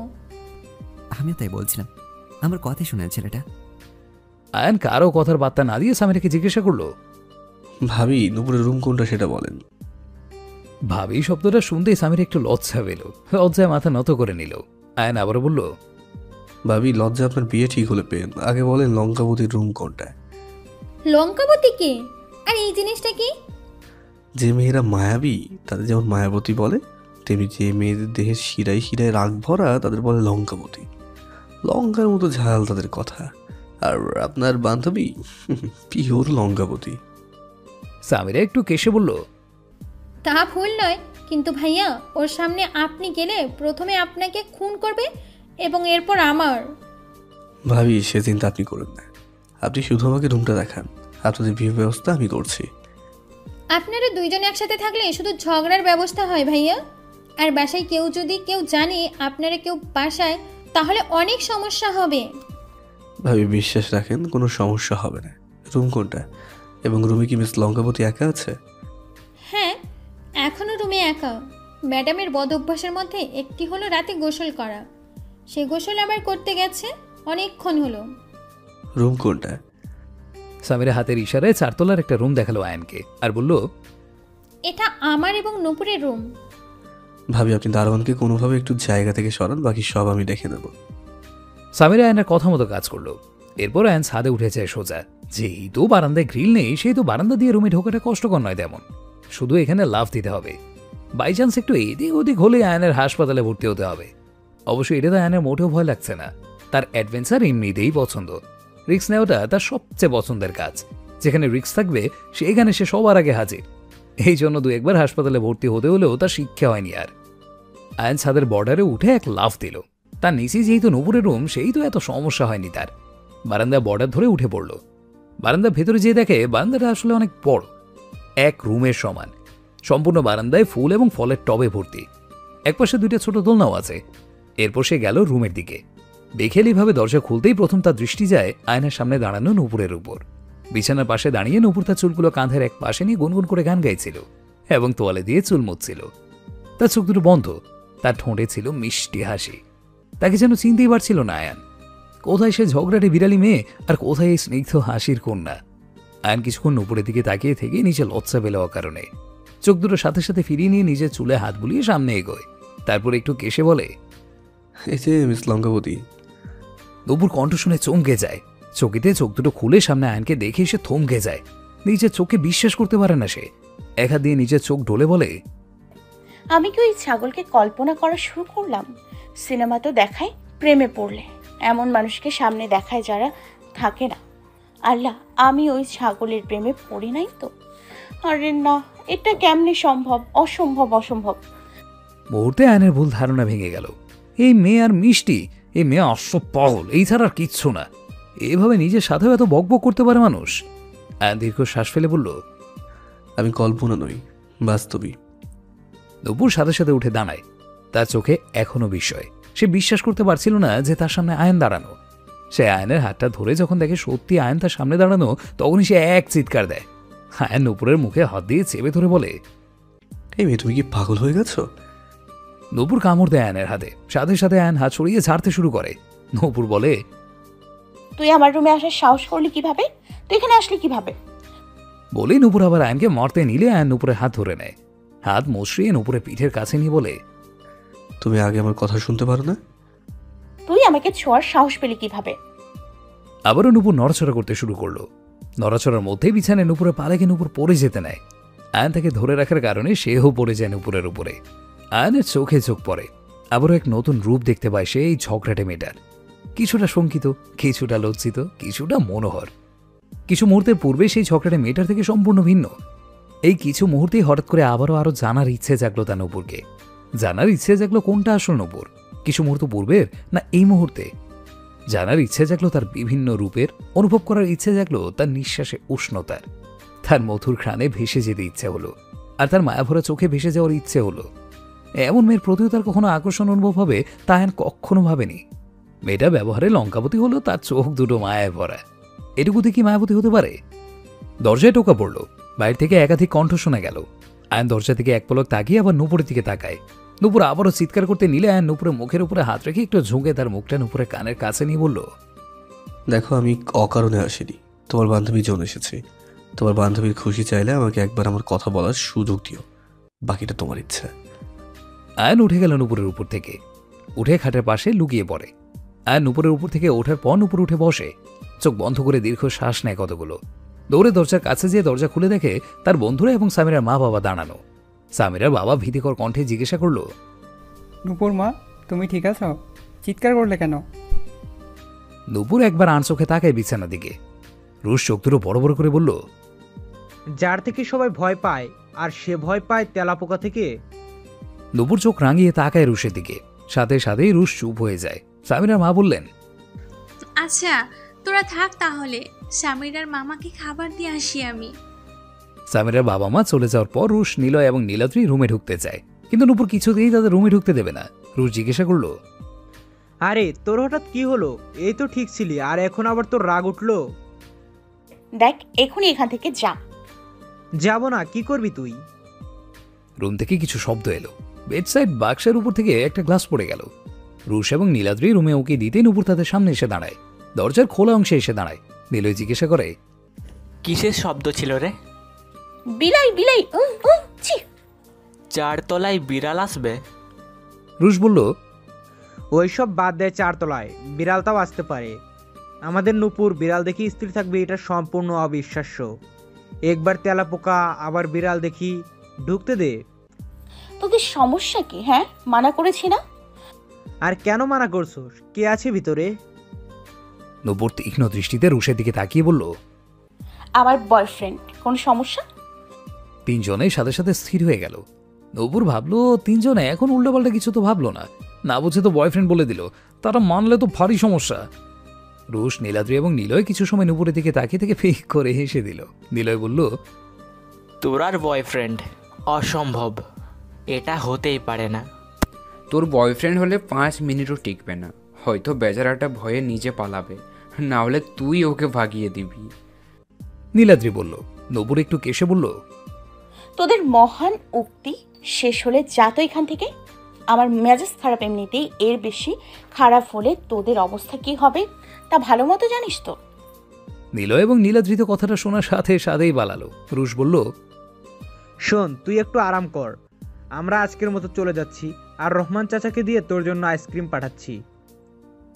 আমিও তাই বলছিলাম, আমার কথাই শোনে ছেলেটা। আয়ন কারো কথার বার্তা না দিয়ে সামিরাকে জিজ্ঞাসা করলো, ভাবি নুপুরের রুম কোনটা সেটা বলেন। ভাবি শব্দটা শুনতেই সামিরা একটু লজ্জা পেল। লজ্জায় মাথা নত করে নিল। আয়ন আবারও বলল, ভাবি লজ্জা আপনার বিয়ে ঠিক হলে পেন, আগে বলেন লঙ্কাবতীর রুম কোনটা। লঙ্কাবতী কে? আর এই জিনিসটা কি? যে মেয়েরা মায়াবী তাদের যেমন মায়াবতী বলে, তেমনি যে মেয়েদের দেহের শিরায় শিরায় রাগ ভরা তাদের বলে লঙ্কাবতী। লঙ্কার মতো ঝাল তাদের কথা। আর আপনার বান্ধবী পিওর লঙ্কাবতী। সামিরা একটু কেশে বলল, তা ভুল নয়, কিন্তু ভাইয়া ওর সামনে আপনি গেলে প্রথমে আপনাকে খুন করবে এবং এরপর আমার। ভাবি সে চিন্তা আপনি করেন না, আপনি শুধু আমাকে রুমটা দেখান, আপনাদের বিয়ে ব্যবস্থা আমি করছি। আপনারা দুইজন একসাথে থাকলে শুধু ঝগড়ার ব্যবস্থা হয় ভাইয়া। আর বাসায় কেউ যদি কেউ জানে আপনারা কেউ বাসায়, তাহলে অনেক সমস্যা হবে। ভাবি বিশ্বাস রাখেন, কোনো সমস্যা হবে না। রুম কোনটা এবং রুমে কি মিস লঙ্কাবতী একা আছে? হ্যাঁ, এখনও রুমে একা। ম্যাডামের বদ অভ্যাসের মধ্যে একটি হলো রাতে গোসল করা। সে গোসল আবার করতে গেছে অনেকক্ষণ হলো। রুম কোনটা? সামিরা হাতের ইশারায় 4 তলার একটা রুম দেখালো আয়নকে আর বলল, এটা আমার এবং নূপুরের রুম। ভাবি আপনি দারোয়ানকে কোনোভাবে একটু জায়গা থেকে সরান, বাকি সব আমি দেখে নেব। সামিরা আয়নের কথা মতো কাজ করলো। এরপর আয়ন ছাদে উঠে যায় সোজা। যেহেতু বারান্দায় গ্রিল নেই, সেই তো বারান্দা দিয়ে রুমে ঢোকাটা কষ্টকর নয় তেমন, শুধু এখানে লাফ দিতে হবে। বাই চান্স একটু এদিক ওদিক হলে আয়নের হাসপাতালে ভর্তি হতে হবে। অবশ্যই এটা তো আয়নের মোটেও ভয় লাগছে না। তার অ্যাডভেঞ্চার এমনিতেই পছন্দ। রিস্ক নেওয়াটা তার সবচেয়ে পছন্দের কাজ। যেখানে রিস্ক থাকবে সেখানে সে সবার আগে হাজির। এই জন্য 2-1 বার হাসপাতালে ভর্তি হতে হলেও তার শিক্ষা হয়নি আর। আয়ন ছাদের বর্ডারে উঠে এক লাফ দিল। তার নিচে যেহেতু নূপুরের রুম, সেই তো এত সমস্যা হয়নি তার। বারান্দা বর্ডার ধরে উঠে পড়ল। বারান্দার ভেতরে যেয়ে দেখে বারান্দাটা আসলে অনেক বড়, এক রুমের সমান। সম্পূর্ণ বারান্দায় ফুল এবং ফলের টবে ভর্তি। একপাশে 2টা ছোট দোলনাও আছে। এরপর সে গেল রুমের দিকে। বেখেয়ালিভাবে দরজা খুলতেই প্রথম তার দৃষ্টি যায় আয়নার সামনে দাঁড়ানো নূপুরের উপর। বিছানার পাশে দাঁড়িয়ে নূপুর তার চুলগুলো কাঁধের এক পাশে নিয়ে গুনগুন করে গান গাইছিল এবং তোয়ালে দিয়ে চুল মুছছিল। তার চোখ দুটো বন্ধ, তার ঠোঁটে ছিল মিষ্টি হাসি। তাকে যেন চিনতেই পারছিল না আয়ান। কোথায় সে ঝগড়াটে বিড়ালি মেয়ে আর কোথায় এই স্নিগ্ধ হাসির কন্যা। আয়ান কিছুক্ষণ উপরের দিকে তাকিয়ে থেকে নিচে লজ্জা পেল অকারণে। চোখ দুটো সাথে সাথে ফিরিয়ে নিয়ে নিজের চুলে হাত বুলিয়ে সামনে এগোয়। তারপর একটু কেশে বলে, এই যে মিস লঙ্কাবতী। নূপুর কণ্ঠ শুনে চমকে যায়। চকিতে চোখ দুটো খুলে সামনে আয়নকে দেখে সে থমকে যায়। নিজের চোখে বিশ্বাস করতে পারে না সে। এক হাত দিয়ে নিজের চোখ ঢোলে বলে, আমি কি ওই ছাগলকে কল্পনা করা শুরু করলাম? সিনেমা তো দেখায় প্রেমে পড়লে এমন মানুষকে সামনে দেখায় যারা থাকে না। আল্লাহ, আমি ওই ছাগলের প্রেমে পড়ি নাই তো? আরে না, এটা কেমনে সম্ভব? অসম্ভব, অসম্ভব। মুহূর্তে আয়নের ভুল ধারণা ভেঙে গেল। এই মেয়ে আর মিষ্টি, এই মেয়ে অশ্ব পাগল, এই ছাড়া আর কিচ্ছু না। এভাবে নিজের সাথেও এত বকবক করতে পারে মানুষ। আয়ন দীর্ঘ শ্বাস ফেলে বলল, আমি কল্পনা নই, বাস্তবী। নূপুর সাথে সাথে উঠে দাঁড়ায়। তার চোখে এখনো বিস্ময়। সে বিশ্বাস করতে পারছিল না যে তার সামনে আয়ন দাঁড়ানো। সে আয়নের হাতটা ধরে যখন দেখে সত্যি আয়ন তার সামনে দাঁড়ানো, তখনই সে এক চিৎকার দেয়। আয়ন নূপুরের মুখে হাত দিয়ে চেপে ধরে বলে, এই মেয়ে তুমি কি পাগল হয়ে গেছো? নূপুর কামড় দেয় আয়নের হাতে। সাথে সাথে আয়ন হাত সরিয়ে ছাড়তে শুরু করে। নূপুর বলে, তুই আমার রুমে আসার সাহস করলি কিভাবে? তুই এখানে আসলি কিভাবে? বলে নূপুর আবার আয়নকে মারতে নিলে আয়ন নূপুরের হাত ধরে নেয়। হাত মসৃয়ে নূপুরের পিঠের কাছে নিয়ে বলে, তুমি আগে আমার কথা শুনতে পারো না? তুই আমাকে ছোঁয়ার সাহস পেলি কিভাবে? আবারও নূপুর নড়াচড়া করতে শুরু করলো। নড়াচড়ার মধ্যেই বিছানায় নূপুরের পা রেখে নূপুর পড়ে যেতে নেয়। আয়ন তাকে ধরে রাখার কারণে সেও পড়ে যায় নূপুরের উপরে। আয়নের চোখে চোখ পড়ে। আবারও এক নতুন রূপ দেখতে পায় সে এই ঝগড়াটে মেয়েটার। কিছুটা শঙ্কিত, কিছুটা লজ্জিত, কিছুটা মনোহর। কিছু মুহূর্তের পূর্বে সেই ঝগড়াটা মেয়েটার থেকে সম্পূর্ণ ভিন্ন। এই কিছু মুহূর্তেই হঠাৎ করে আরো জানার ইচ্ছে জাগলো তার নূপুরকে। জানার ইচ্ছে জাগলো কোনটা আসল নূপুর, কিছু মুহূর্ত পূর্বের না এই মুহূর্তে। জানার ইচ্ছে জাগলো তার বিভিন্ন রূপের, অনুভব করার ইচ্ছে জাগলো তার নিঃশ্বাসে উষ্ণতার, তার মধুর ঘ্রাণে ভেসে যেতে ইচ্ছে হলো, আর তার মায়াভরা চোখে ভেসে যাওয়ার ইচ্ছে হলো। এমন মেয়ের প্রতিও তার কখনো আকর্ষণ অনুভব হবে তা আয়ন কখনো ভাবেনি। মেয়েটা ব্যবহারে লঙ্কাবতী হলো, তার চোখ দুটো মায়ায় ভরা। এটুকুতে কি মায়াবতী হতে পারে? দরজায় টোকা পড়ল, বাইরে থেকে একাধিক কণ্ঠ শোনা গেল। আয়ন দরজা থেকে এক পলক তাকিয়ে আবার নূপুরের দিকে তাকায়। নূপুর আবারও চিৎকার করতে নিলে আয়ন নূপুরের মুখের উপরে হাত রেখে একটু ঝুঁকে তার মুখটা নূপুরের কানের কাছে নিয়ে বলল, দেখো, আমি অকারণে আসিনি, তোমার বান্ধবীর জন্য এসেছি। তোমার বান্ধবীর খুশি চাইলে আমাকে একবার আমার কথা বলার সুযোগ দিও, বাকিটা তোমার ইচ্ছা। আয়ন উঠে গেল নূপুরের উপর থেকে, উঠে খাটের পাশে লুকিয়ে পড়ে। আয়ন নূপুরের উপর থেকে ওঠার পর নূপুর উঠে বসে, চোখ বন্ধ করে দীর্ঘ শ্বাস নেয় কতগুলো। দৌড়ে দরজার কাছে যেয়ে দরজা খুলে দেখে তার বন্ধুরা এবং সামিরার মা বাবা দাঁড়ানো। সামিরার বাবা ভীতিকর কণ্ঠে জিজ্ঞাসা করলো, নূপুর মা, তুমি ঠিক আছো? চিৎকার করলে কেন? নূপুর একবার আন চোখে তাকায় বিছানার দিকে। রুশ চোখ দুটো বড় বড় করে বলল, যার থেকে সবাই ভয় পায়, আর সে ভয় পায় তেলাপোকা থেকে। নূপুর চোখ রাঙিয়ে তাকায় রুশের দিকে, সাথে সাথেই রুশ চুপ হয়ে যায়। সামিরার মা বললেন, আচ্ছা তোরা থাক তাহলে, সামিরার মামাকে খাবার দিয়ে আসি আমি। সামিরার বাবা মা চলে যাওয়ার পর রুশ, নিলয় এবং নীলাদ্রি রুমে ঢুকতে চায়, কিন্তু নূপুর কিছুতেই তাদের রুমে ঢুকতে দেবে না। রুশ জিজ্ঞাসা করলো, আরে তোর হঠাৎ কি হলো? এই তো ঠিক ছিলি, আর এখন আবার তোর রাগ উঠলো? দেখ এখনই এখান থেকে যা। যাব না, কি করবি তুই? রুম থেকে কিছু শব্দ এলো। বেডসাইড বাক্সের উপর থেকে একটা গ্লাস পড়ে গেল। রুশ এবং নীলাদ্রি রুমে ওকে দিতে নূপুর তাদের সামনে এসে দাঁড়ায়, দরজার খোলা অংশে এসে দাঁড়ায়। নীলয় জিজ্ঞাসা করে, কিসের শব্দ ছিল রে? বিলাই বিলাই, ছি। 4 তলায় বিড়াল আসবে? রুশ বলল, ওইসব বাদ দেয়, 4 তলায় বিড়ালটাও আসতে পারে। আমাদের নূপুর বিড়াল দেখি স্থির থাকবে, এটা সম্পূর্ণ অবিশ্বাস্য। একবার তেলাপোকা, আবার বিড়াল দেখি, ঢুকতে দে। তোদের সমস্যা কি? হ্যাঁ, মানা করেছি না? আর কেন মানা করছোস? কে আছে ভিতরে? নূপুর তীক্ষ্ণ দৃষ্টিতে রুশের দিকে তাকিয়ে বলল, আমার বয়ফ্রেন্ড। কোনো সমস্যা? তিনজনের সাথে সাথে স্থির হয়ে গেল। নূপুর ভাবলো তিনজনে এখন উল্টোপাল্টা কিছু তো ভাবলো না, না বুঝে তো বয়ফ্রেন্ড বলে দিল, তারা মানলে তো ভারী সমস্যা। রুশ, নীলাদ্রি এবং নিলয় কিছু সময় নূপুরের দিকে তাকিয়ে থেকে ফিক করে হেসে দিল। নিলয় বলল, তোর আর বয়ফ্রেন্ড? অসম্ভব, এটা হতেই পারে না। তোর বয়ফ্রেন্ড হলে 5 মিনিটও টিকবে না, হয়তো বেচারাটা ভয়ে নিজে পালাবে, না হলে তুই ওকে ভাগিয়ে দিবি। নীলাদ্রি বলল। নূপুর একটু কেশে বলল, তোদের মহান উক্তি শেষ হলে যা তো এখান থেকে। আমার মেজাজ খারাপ এমনিতেই, এর বেশি খারাপ হলে তোদের অবস্থা কি হবে তা ভালো মতো জানিস তো। নিলয় এবং নীলাদ্রিত কথাটা শোনার সাথে সাথেই পালালো। রুশ বলল, শোন, তুই একটু আরাম কর, আমরা আজকের মতো চলে যাচ্ছি, আর রহমান চাচাকে দিয়ে তোর জন্য আইসক্রিম পাঠাচ্ছি।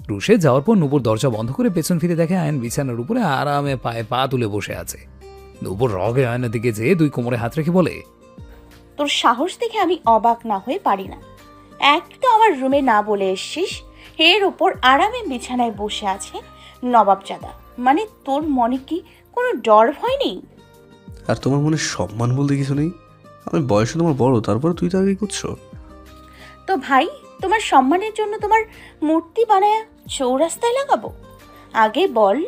রুশে যাওয়ার পর নূপুর দরজা বন্ধ করে পেছন ফিরে দেখে আয়ন বিছানার উপরে আরামে পায়ে পা তুলে বসে আছে। নূপুর রগে আয়নের দিকে যেয়ে 2 কোমরে হাত রেখে বলে, তোর সাহস দেখে আমি অবাক না হয়ে পারি না। এক তো আমার রুমে না বলে এসছিস, এর ওপর আরামে বিছানায় বসে আছে নবাবজাদা। মানে তোর মনে কি কোনো ডর ভয় নেই? আর তোমার মনে সম্মান বলতে কিছু নেই? আমি বয়সে তোমার বড়, তারপরে তুই তো আগে করছো। তো ভাই, তোমার সম্মানের জন্য তোমার মূর্তি বানায় চৌরাস্তায় লাগাবো? আগে বল,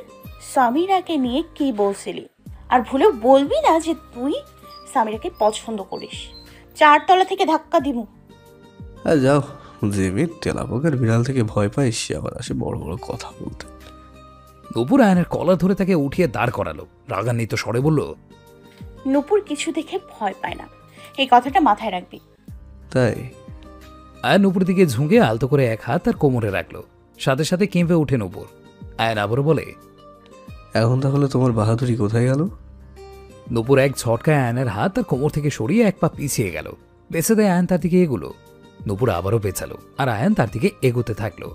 সামিরাকে নিয়ে কি বলছিলি? আর ভুলেও বলবি না যে তুই সামিরাকে পছন্দ করিস। 4 তলা থেকে ধাক্কা দিমু। আর যাও, যে মেয়ে তেলাপোকার বিড়াল থেকে ভয় পায় সে আবার আসে বড় বড় কথা বলতে। নূপুর আয়নের কলার ধরে তাকে উঠিয়ে দাঁড় করালো। রাগান্বিত স্বরে বলল, নূপুর কিছু দেখে ভয় পায় না, এই কথাটা মাথায় রাখবি। তাই? আয়ন নূপুরের দিকে ঝুঁকে আলতো করে এক হাত তার কোমরে রাখলো। সাথে সাথে কেঁপে উঠে নূপুর। আয়ন আবারও বলে, এখন তাহলে তোমার বাহাদুরি কোথায় গেল? নূপুর এক ঝটকায় আয়নের হাত তার কোমর থেকে সরিয়ে 1 পা পিছিয়ে গেল। পেছে দেয় আয়ন তার দিকে এগুলো। নূপুর আবারও পেছালো, আর আয়ন তার দিকে এগোতে থাকলো।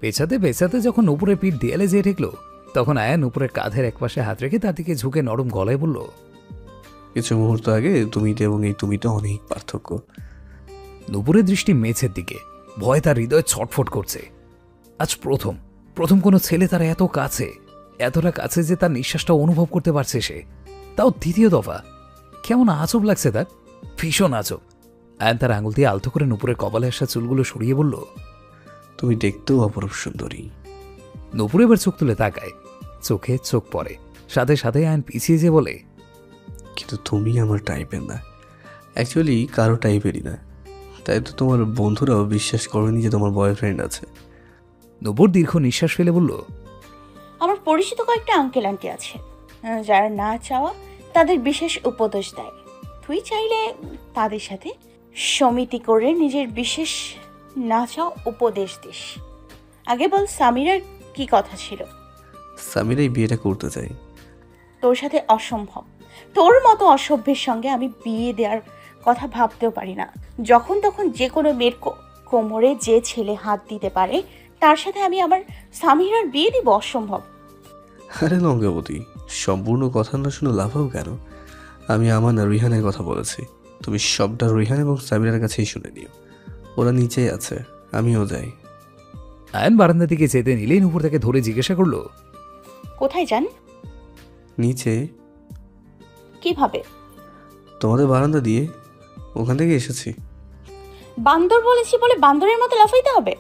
পেছাতে পেছাতে যখন নূপুরের পিঠ দেয়ালে যেয়ে ঠেকলো, তখন আয়ন নূপুরের কাঁধের একপাশে হাত রেখে তার দিকে ঝুঁকে নরম গলায় বলল, কিছু মুহূর্ত আগে তুমিটা এবং এই তুমিটা অনেক পার্থক্য। নূপুরের দৃষ্টি মেঝের দিকে, ভয় তার হৃদয় ছটফট করছে। আজ প্রথম কোনো ছেলে তার এত কাছে, এতটা কাছে যে তার নিঃশ্বাসটা অনুভব করতে পারছে সে, তাও দ্বিতীয় দফা। কেমন আজব লাগছে তার, ভীষণ আজব। আয়ন তার আঙুল দিয়ে আলতো করে নুপুরের কপালে আসা চুলগুলো সরিয়ে বলল, তুমি দেখতেও অপরূপ সুন্দরী। নুপুর এবার চোখ তুলে তাকায়, চোখে চোখ পড়ে, সাথে সাথে আয়ন পিছিয়ে যে বলে, কিন্তু তুমি আমার টাইপের না, অ্যাকচুয়ালি কারো টাইপেরই না। তাই তো তোমার বন্ধুরাও বিশ্বাস করেনি যে তোমার বয়ফ্রেন্ড আছে। নুপুর দীর্ঘ নিঃশ্বাস ফেলে বলল, আমার পরিচিত কয়েকটা আঙ্কেল আন্টি আছে যারা না চাওয়া তাদের বিশেষ উপদেশ দেয়। তুই চাইলে তাদের সাথে সমিতি করে নিজের বিশেষ না চাওয়া উপদেশ দিস। আগে বল, সামিরার কি কথা ছিল? সামিরা এই বিয়েটা করতে চাই। তোর সাথে অসম্ভব। তোর মতো অসভ্যের সঙ্গে আমি বিয়ে দেওয়ার কথা ভাবতেও পারি না। যখন তখন যে কোনো মেয়ের কোমরে যে ছেলে হাত দিতে পারে তার সাথে আমি আমার সামিরার বিয়ে দিব? অসম্ভব। আরে লঙ্কাবতী, সম্পূর্ণ কথা না শুনে লাফাও কেন? আমি আমার না রিহানের কথা বলেছি। তুমি সবটা রিহান এবং সামিরার কাছেই শুনে নিও। ওরা নিচেই আছে, আমিও যাই। আয়ন বারান্দা দিকে যেতে নিলেই নুপুর তাকে ধরে জিজ্ঞাসা করলো, কোথায় যান? নিচে। কিভাবে? তোমাদের বারান্দা দিয়ে, ওখান থেকে এসেছি। বান্দর বলেছি বলে বান্দরের মতো লাফাইতে হবে?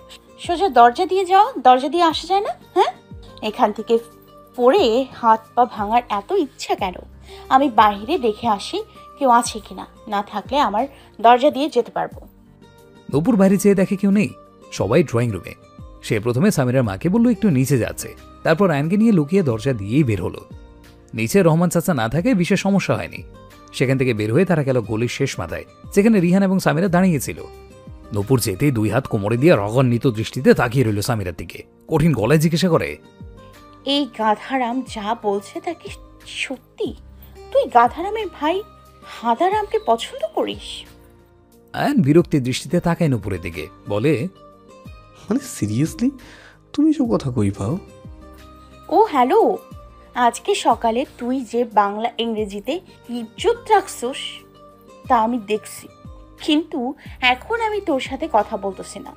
সোজা দরজা দিয়ে যাও, দরজা দিয়ে আসা যায় না? হ্যাঁ, এখান থেকে পড়ে হাত পা ভাঙার এত ইচ্ছা কেন? আমি বাইরে দেখে আসি কেউ আছে কিনা, না থাকলে আমার দরজা দিয়ে যেতে পারবো। নুপুর বাইরে যেয়ে দেখে কেউ নেই, সবাই ড্রয়িং রুমে। সে প্রথমে সামিরার মাকে বলল একটু নিচে যাচ্ছে, তারপর আয়নকে নিয়ে লুকিয়ে দরজা দিয়েই বের হলো। নিচে রহমান চাচা না থাকে বিশেষ সমস্যা হয়নি। সেখান থেকে বের হয়ে তারা গেল গলির শেষ মাথায়, যেখানে রিহান এবং সামিরা দাঁড়িয়েছিল। নুপুর যেতেই দুই হাত কোমরে দিয়ে রাগান্বিত দৃষ্টিতে তাকিয়ে রইল সামিরার দিকে। কঠিন গলায় জিজ্ঞাসা করে, এই গাধারাম যা বলছে তা কি সত্যি? তুই গাধারামের ভাই হাদারামকে পছন্দ করিস? আয়ন বিরক্তির দৃষ্টিতে তাকায় নুপুরের দিকে, বলে, মানে সিরিয়াসলি তুমি এসব কথা কই পাও? ও হ্যালো, আজকে সকালে তুই যে বাংলা ইংরেজিতে ইজ্জত রাখছস তা আমি দেখছি, কিন্তু এখন আমি তোর সাথে কথা বলতেছি না।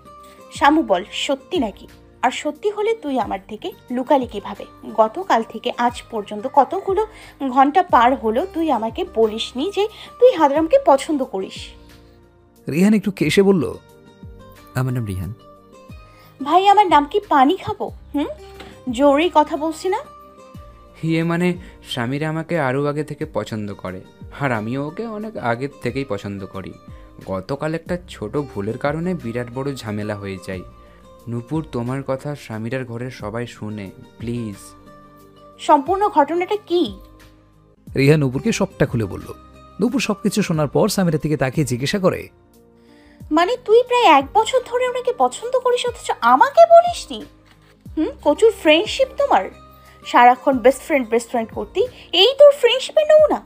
শামু বল, সত্যি নাকি? আর সত্যি হলে তুই আমার থেকে লুকালি কিভাবে? গতকাল থেকে আজ পর্যন্ত কতগুলো ঘন্টা পার হলো তুই আমাকে বলিসনি যে তুই হাদরামকে পছন্দ করিস। রিহান একটু কেসে বলল, আমার নাম রিহান। ভাই, আমার নাম কি পানি খাবো? জোরে কথা বলছি না? হিয়ে মানে স্বামীরা আমাকে আরও আগে থেকে পছন্দ করে, আর আমিও ওকে অনেক আগের থেকেই পছন্দ করি। গতকাল একটা ছোট ভুলের কারণে বিরাট বড় ঝামেলা হয়ে যায়। নূপুর, তোমার কথা স্বামীরার ঘরের সবাই শুনে, প্লিজ। সম্পূর্ণ ঘটনাটা কি? রিহান নুপুরকে সবটা খুলে বলল। নুপুর সবকিছু শোনার পর সামিরার দিকে তাকিয়ে জিজ্ঞাসা করে, মানে তুই প্রায় 1 বছর ধরে ওনাকে পছন্দ করিস অথচ আমাকে বলিসনি? প্রচুর ফ্রেন্ডশিপ তোমার, সারাক্ষণ বেস্ট ফ্রেন্ড করতি, এই তোর ফ্রেন্ডশিপের নমুনা?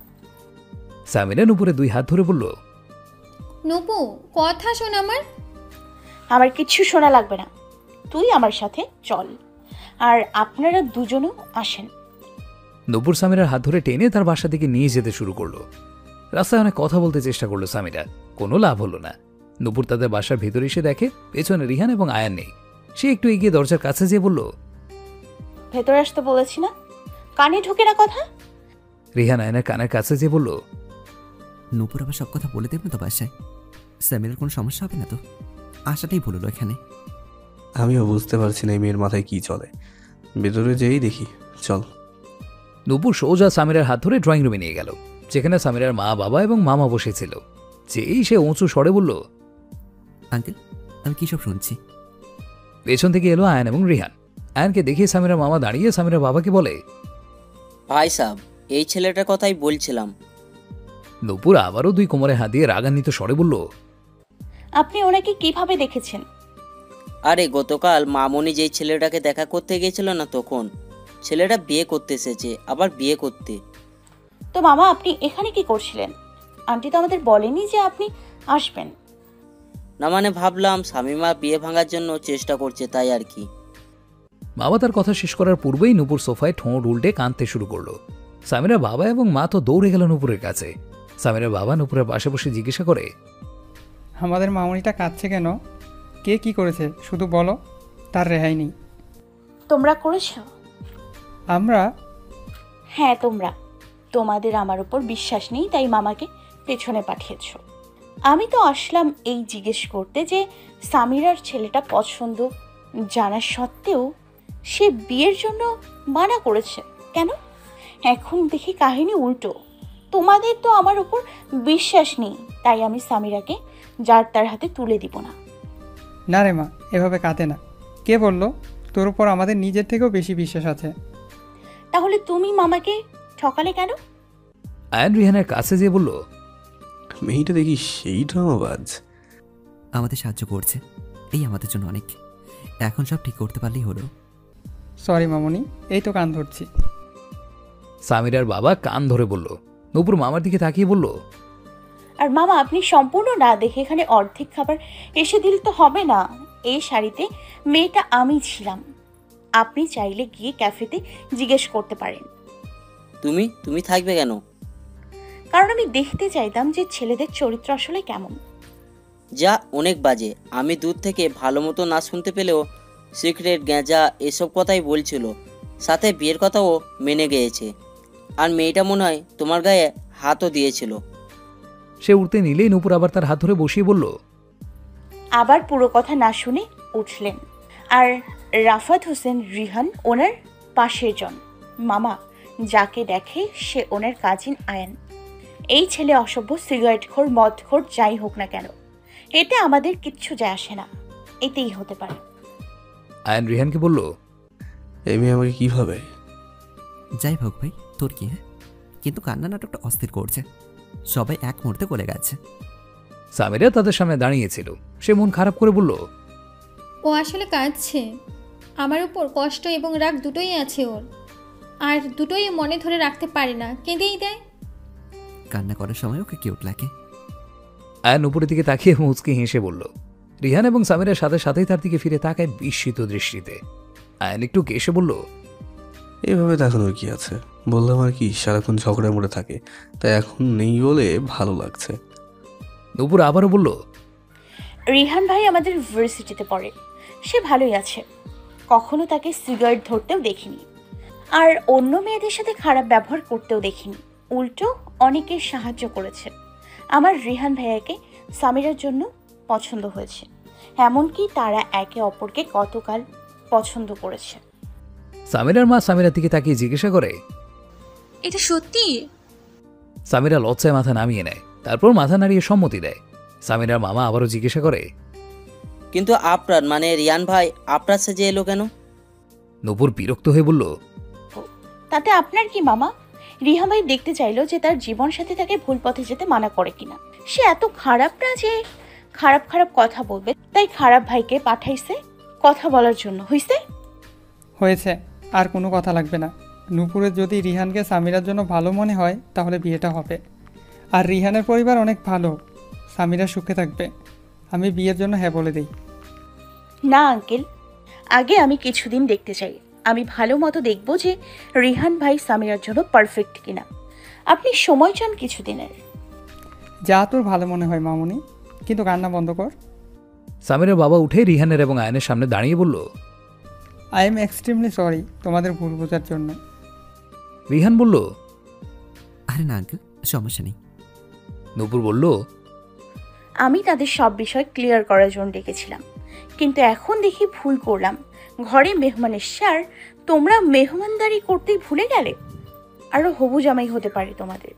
সামিরা নুপুরের দুই হাত ধরে বলল, নুপু, কথা শোন আমার কিচ্ছু শোনা লাগবে না, তুই আমার সাথে চল, আর আপনারা দুজনও আসেন। নুপুর সামিরার হাত ধরে টেনে তার বাসা দিকে নিয়ে যেতে শুরু করলো। রাস্তায় অনেক কথা বলতে চেষ্টা করলো সামিরা, কোনো লাভ হলো না। নুপুর তাদের বাসার ভেতরে এসে দেখে পেছনে রিহান এবং আয়ান নেই। সে একটু এগিয়ে দরজার কাছে যেয়ে বলল, ভেতরে আসতে বলেছি না, কানে ঢোকে না কথা? রিহান আয়নের কানের কাছে যেয়ে বলল, নূপুর আবার সব কথা বলে দেব না তো বাসায়? স্যামিরার কোনো সমস্যা হবে না তো? আশাটাই ভুল হলো এখানে। আমিও বুঝতে পারছি না এই মেয়ের মাথায় কি চলে। ভেতরে যেই দেখি, চল। নুপুর সোজা সামিরার হাত ধরে ড্রয়িং রুমে নিয়ে গেল, যেখানে সামিরার মা, বাবা এবং মামা বসেছিল। যেই সে উঁচু স্বরে বলল, আঙ্কেল, আমি কী সব শুনছি? পেছন থেকে এলো আয়ন এবং রিহান। আয়নকে দেখিয়ে সামিরার মামা দাঁড়িয়ে সামিরার বাবাকে বলে, ভাই সাহেব, এই ছেলেটার কথাই বলছিলাম। নুপুর আবারও দুই কোমরে হাত দিয়ে রাগান্বিত স্বরে বলল, আপনি ওনাকে কিভাবে দেখেছেন? আরে গতকাল মামনি যেই ছেলেটাকে দেখা করতে গিয়েছিল না, তখন ছেলেটা বিয়ে করতে এসেছে, আবার বিয়ে করতে। তো মামা, আপনি এখানে কি করছিলেন? আন্টি তো আমাদের বলেনি যে আপনি আসবেন। না মানে ভাবলাম শামিমা বিয়ে ভাঙার জন্য চেষ্টা করছে, তাই আর কি। বাবা তার কথা শেষ করার পূর্বেই নুপুর সোফায় ঠোঁট উল্টে কাঁদতে শুরু করলো। সামিরার বাবা এবং মা তো দৌড়ে গেল নুপুরের কাছে। সামিরার বাবা নুপুরের পাশে বসে জিজ্ঞাসা করে, আমাদের মামনিটা কাঁদছে কেন? কে কি করেছে শুধু বলো, তার রেহাই নেই। তোমরা করেছ? আমরা? হ্যাঁ তোমরা। তোমাদের আমার উপর বিশ্বাস নেই, তাই মামাকে পেছনে পাঠিয়েছ। আমি তো আসলাম এই জিজ্ঞেস করতে যে সামিরার ছেলেটা পছন্দ জানা সত্ত্বেও সে বিয়ের জন্য মানা করেছে কেন? এখন দেখি কাহিনী উল্টো। তোমাদের তো আমার উপর বিশ্বাস নেই, তাই আমি সামিরাকে যার তার হাতে তুলে দিব না। না রে মা, এভাবে কাঁদে না। কে বললো? তোর উপর আমাদের নিজের থেকেও বেশি বিশ্বাস আছে। তাহলে তুমি মামাকে ঠকালে কেন? আয়ান রিহানের কাছে যেয়ে বলল, মেয়েটা দেখি সেই ড্রামাবাজ। আমাদের সাহায্য করছে, এই আমাদের জন্য অনেক। এখন সব ঠিক করতে পারলেই হলো। সরি মামনি, এই তো কান ধরছি। সামিরার বাবা কান ধরে বলল। নূপুর মামার দিকে তাকিয়ে বলল, আর মামা আপনি সম্পূর্ণ না দেখে এখানে অর্ধেক খাবার এসে দিলে তো হবে না। এই শাড়িতে মেয়েটা আমি ছিলাম। আপনি চাইলে গিয়ে ক্যাফেতে জিজ্ঞেস করতে পারেন। তুমি তুমি থাকবে কেন? কারণ আমি দেখতে চাইতাম যে ছেলেদের চরিত্র আসলে কেমন। যা অনেক বাজে। আমি দূর থেকে ভালো মতো না শুনতে পেলেও সিক্রেট গ্যাঁজা এসব কথাই বলছিল, সাথে বিয়ের কথাও মেনে গিয়েছে। আর মেয়েটা মনে হয় তোমার গায়ে হাতও দিয়েছিল। সে উঠতে নিলেই নূপুর আবার তার হাত ধরে বসিয়ে বলল, আবার পুরো কথা না শুনে উঠলেন। আর রাফাত হোসেন রিহান ওনার পাশের জন। মামা যাকে দেখে সে ওনার কাজিন আয়ান। এই ছেলে অসভ্য, সিগারেটখোর, মদখোর, যাই হোক না কেন, এতে আমাদের কিচ্ছু যায় আসে না। এতেই হতে পারে। আয়ান রিহানকে বলল, এই মেয়ে আমাকে কিভাবে? যাই হোক ভাই, তোর কি? হ্যাঁ, কিন্তু কান্না নাটকটা অস্থির করছে। সবাই এক মুহূর্তে গলে গেছে। সামিরা তাদের সামনে দাঁড়িয়েছিল। সে মন খারাপ করে বলল, ও আসলে কাঁদছে। আমার উপর কষ্ট এবং রাগ দুটোই আছে ওর, আর দুটোই মনে ধরে রাখতে পারে না, কেঁদেই দেয়। কান্না করার সময় ওকে কিউট লাগে। আয়ান উপরের দিকে তাকিয়ে মুচকি হেসে বলল। রিহান এবং সামিরার সাথে সাথেই তার দিকে ফিরে তাকায় বিস্মিত দৃষ্টিতে। আয়ান একটু কেসে বলল, এভাবে দেখানোর কি আছে? বললাম আর কি, সারাক্ষণ ঝগড়ার মোড়ে থাকে, তাই এখন নেই বলে ভালো লাগছে। নূপুর আবারও বলল, রিহান ভাই আমাদের ইউনিভার্সিটিতে পড়ে, সে ভালোই আছে। কখনো তাকে সিগারেট ধরতেও দেখিনি, আর অন্য মেয়েদের সাথে খারাপ ব্যবহার করতেও দেখিনি। উল্টো অনেকের সাহায্য করেছে। আমার রিহান ভাইয়াকে সামিরার জন্য পছন্দ হয়েছে, এমনকি তারা একে অপরকে গতকাল পছন্দ করেছে। সামিরার মা সামিরার দিকে তাকিয়ে জিজ্ঞাসা করে, এটা সত্যি? সামিরা লজ্জায় মাথা নামিয়ে নেয়, তারপর মাথা নাড়িয়ে সম্মতি দেয়। সামিরার মামা আবারও জিজ্ঞাসা করে, কিন্তু আপনার মানে রিয়ান ভাই আপনার সাজে এলো কেন? নূপুর বিরক্ত হয়ে বলল, তাতে আপনার কি মামা? রিহান ভাই দেখতে চাইলো যে তার জীবন সাথে তাকে ভুল পথে যেতে মানা করে কিনা। সে এত খারাপ না যে খারাপ খারাপ কথা বলবে, তাই খারাপ ভাইকে পাঠাইছে কথা বলার জন্য। হয়েছে, আর কোনো কথা লাগবে না। নূপুরের যদি রিহানকে সামিরার জন্য ভালো মনে হয় তাহলে বিয়েটা হবে। আর রিহানের পরিবার অনেক ভালো, সামিরা সুখে থাকবে। আমি বিয়ের জন্য হ্যাঁ বলে দিই। না আঙ্কেল, আগে আমি কিছুদিন দেখতে চাই। আমি ভালো মতো দেখব যে রিহান ভাই সামিরার জন্য পারফেক্ট কিনা। আপনি সময় চান কিছুদিনের। যা তোর ভালো মনে হয় মামুনি, কিন্তু কান্না বন্ধ কর। সামিরার বাবা উঠে রিহানের এবং আয়নের সামনে দাঁড়িয়ে বলল, আই এম এক্সট্রিমলি সরি তোমাদের ভুল বোঝার জন্য। রিহান বলল, আরে না আঙ্কেল, সমস্যা নেই। নূপুর বলল, আমি তাদের সব বিষয় ক্লিয়ার করার জন্য ডেকেছিলাম, কিন্তু এখন দেখি ভুল করলাম। ঘরে মেহমান এসছে আর তোমরা মেহমানদারি করতেই ভুলে গেলে। আরও হবু জামাই হতে পারে তোমাদের।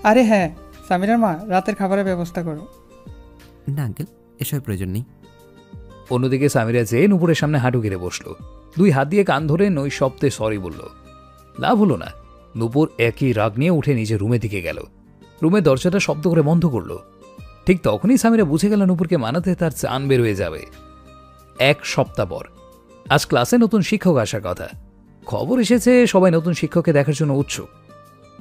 আরে হ্যাঁ, সামিরার মা রাতের খাবারের ব্যবস্থা করো। না আঙ্কেল, এসবের প্রয়োজন নেই। অন্যদিকে সামিরা যেয়ে নূপুরের সামনে হাঁটু গেড়ে বসলো। দুই হাত দিয়ে কান ধরে নৈশব্দে সরি বলল। লাভ হলো না। নূপুর একই রাগ নিয়ে উঠে নিজের রুমের দিকে গেল। রুমের দরজাটা শব্দ করে বন্ধ করলো। ঠিক তখনই সামিরা বুঝে গেল নূপুরকে মানাতে তার চান বের হয়ে যাবে। এক সপ্তাহ পর আজ ক্লাসে নতুন শিক্ষক আসার কথা। খবর এসেছে সবাই নতুন শিক্ষককে দেখার জন্য উৎসুক।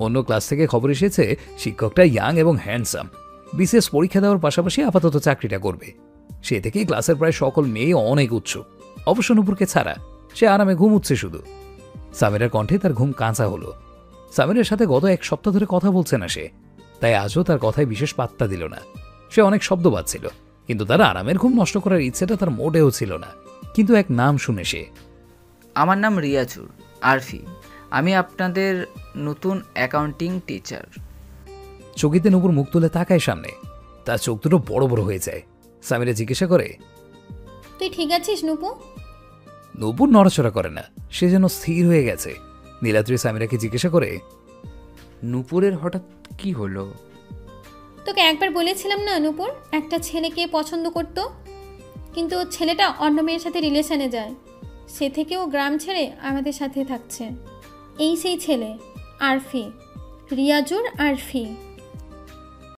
অন্য ক্লাস থেকে খবর এসেছে শিক্ষকটা ইয়াং এবং হ্যান্ডসাম। বিশেষ পরীক্ষা দেওয়ার পাশাপাশি আপাতত চাকরিটা করবে। সে থেকেই ক্লাসের প্রায় সকল মেয়ে অনেক উৎসুক, অবশ্য নূপুরকে ছাড়া। সে আরামে ঘুমুচ্ছে শুধু। সামিরার কণ্ঠে তার ঘুম কাঁচা হলো। সামিরের সাথে গত এক সপ্তাহ ধরে কথা বলছে না সে, তাই আজও তার কথায় বিশেষ পাত্তা দিল না। সে অনেক শব্দ পাচ্ছিল, কিন্তু তার আরামের ঘুম নষ্ট করার ইচ্ছেটা তার মোটেও ছিল না। কিন্তু এক নাম শুনে সে, আমার নাম রিয়াজুর, আরফি, আমি আপনাদের নতুন অ্যাকাউন্টিং টিচার। চকিতে নূপুর মুখ তুলে তাকায় সামনে, তার চোখ দুটো বড় বড় হয়ে যায়। সামিরা জিজ্ঞাসা করে, তুই ঠিক আছিস নুপু? নূপুর নড়াচড়া করে না, সে যেন স্থির হয়ে গেছে। নীলাদ্রি সামিরাকে জিজ্ঞাসা করে, নূপুরের হঠাৎ কি হলো? তোকে একবার বলেছিলাম না নুপুর একটা ছেলেকে পছন্দ করতো, কিন্তু ছেলেটা অন্য মেয়ের সাথে রিলেশনে যায়, সে থেকেও গ্রাম ছেড়ে আমাদের সাথে থাকছে। এই সেই ছেলে, আরফি, রিয়াজুর আরফি।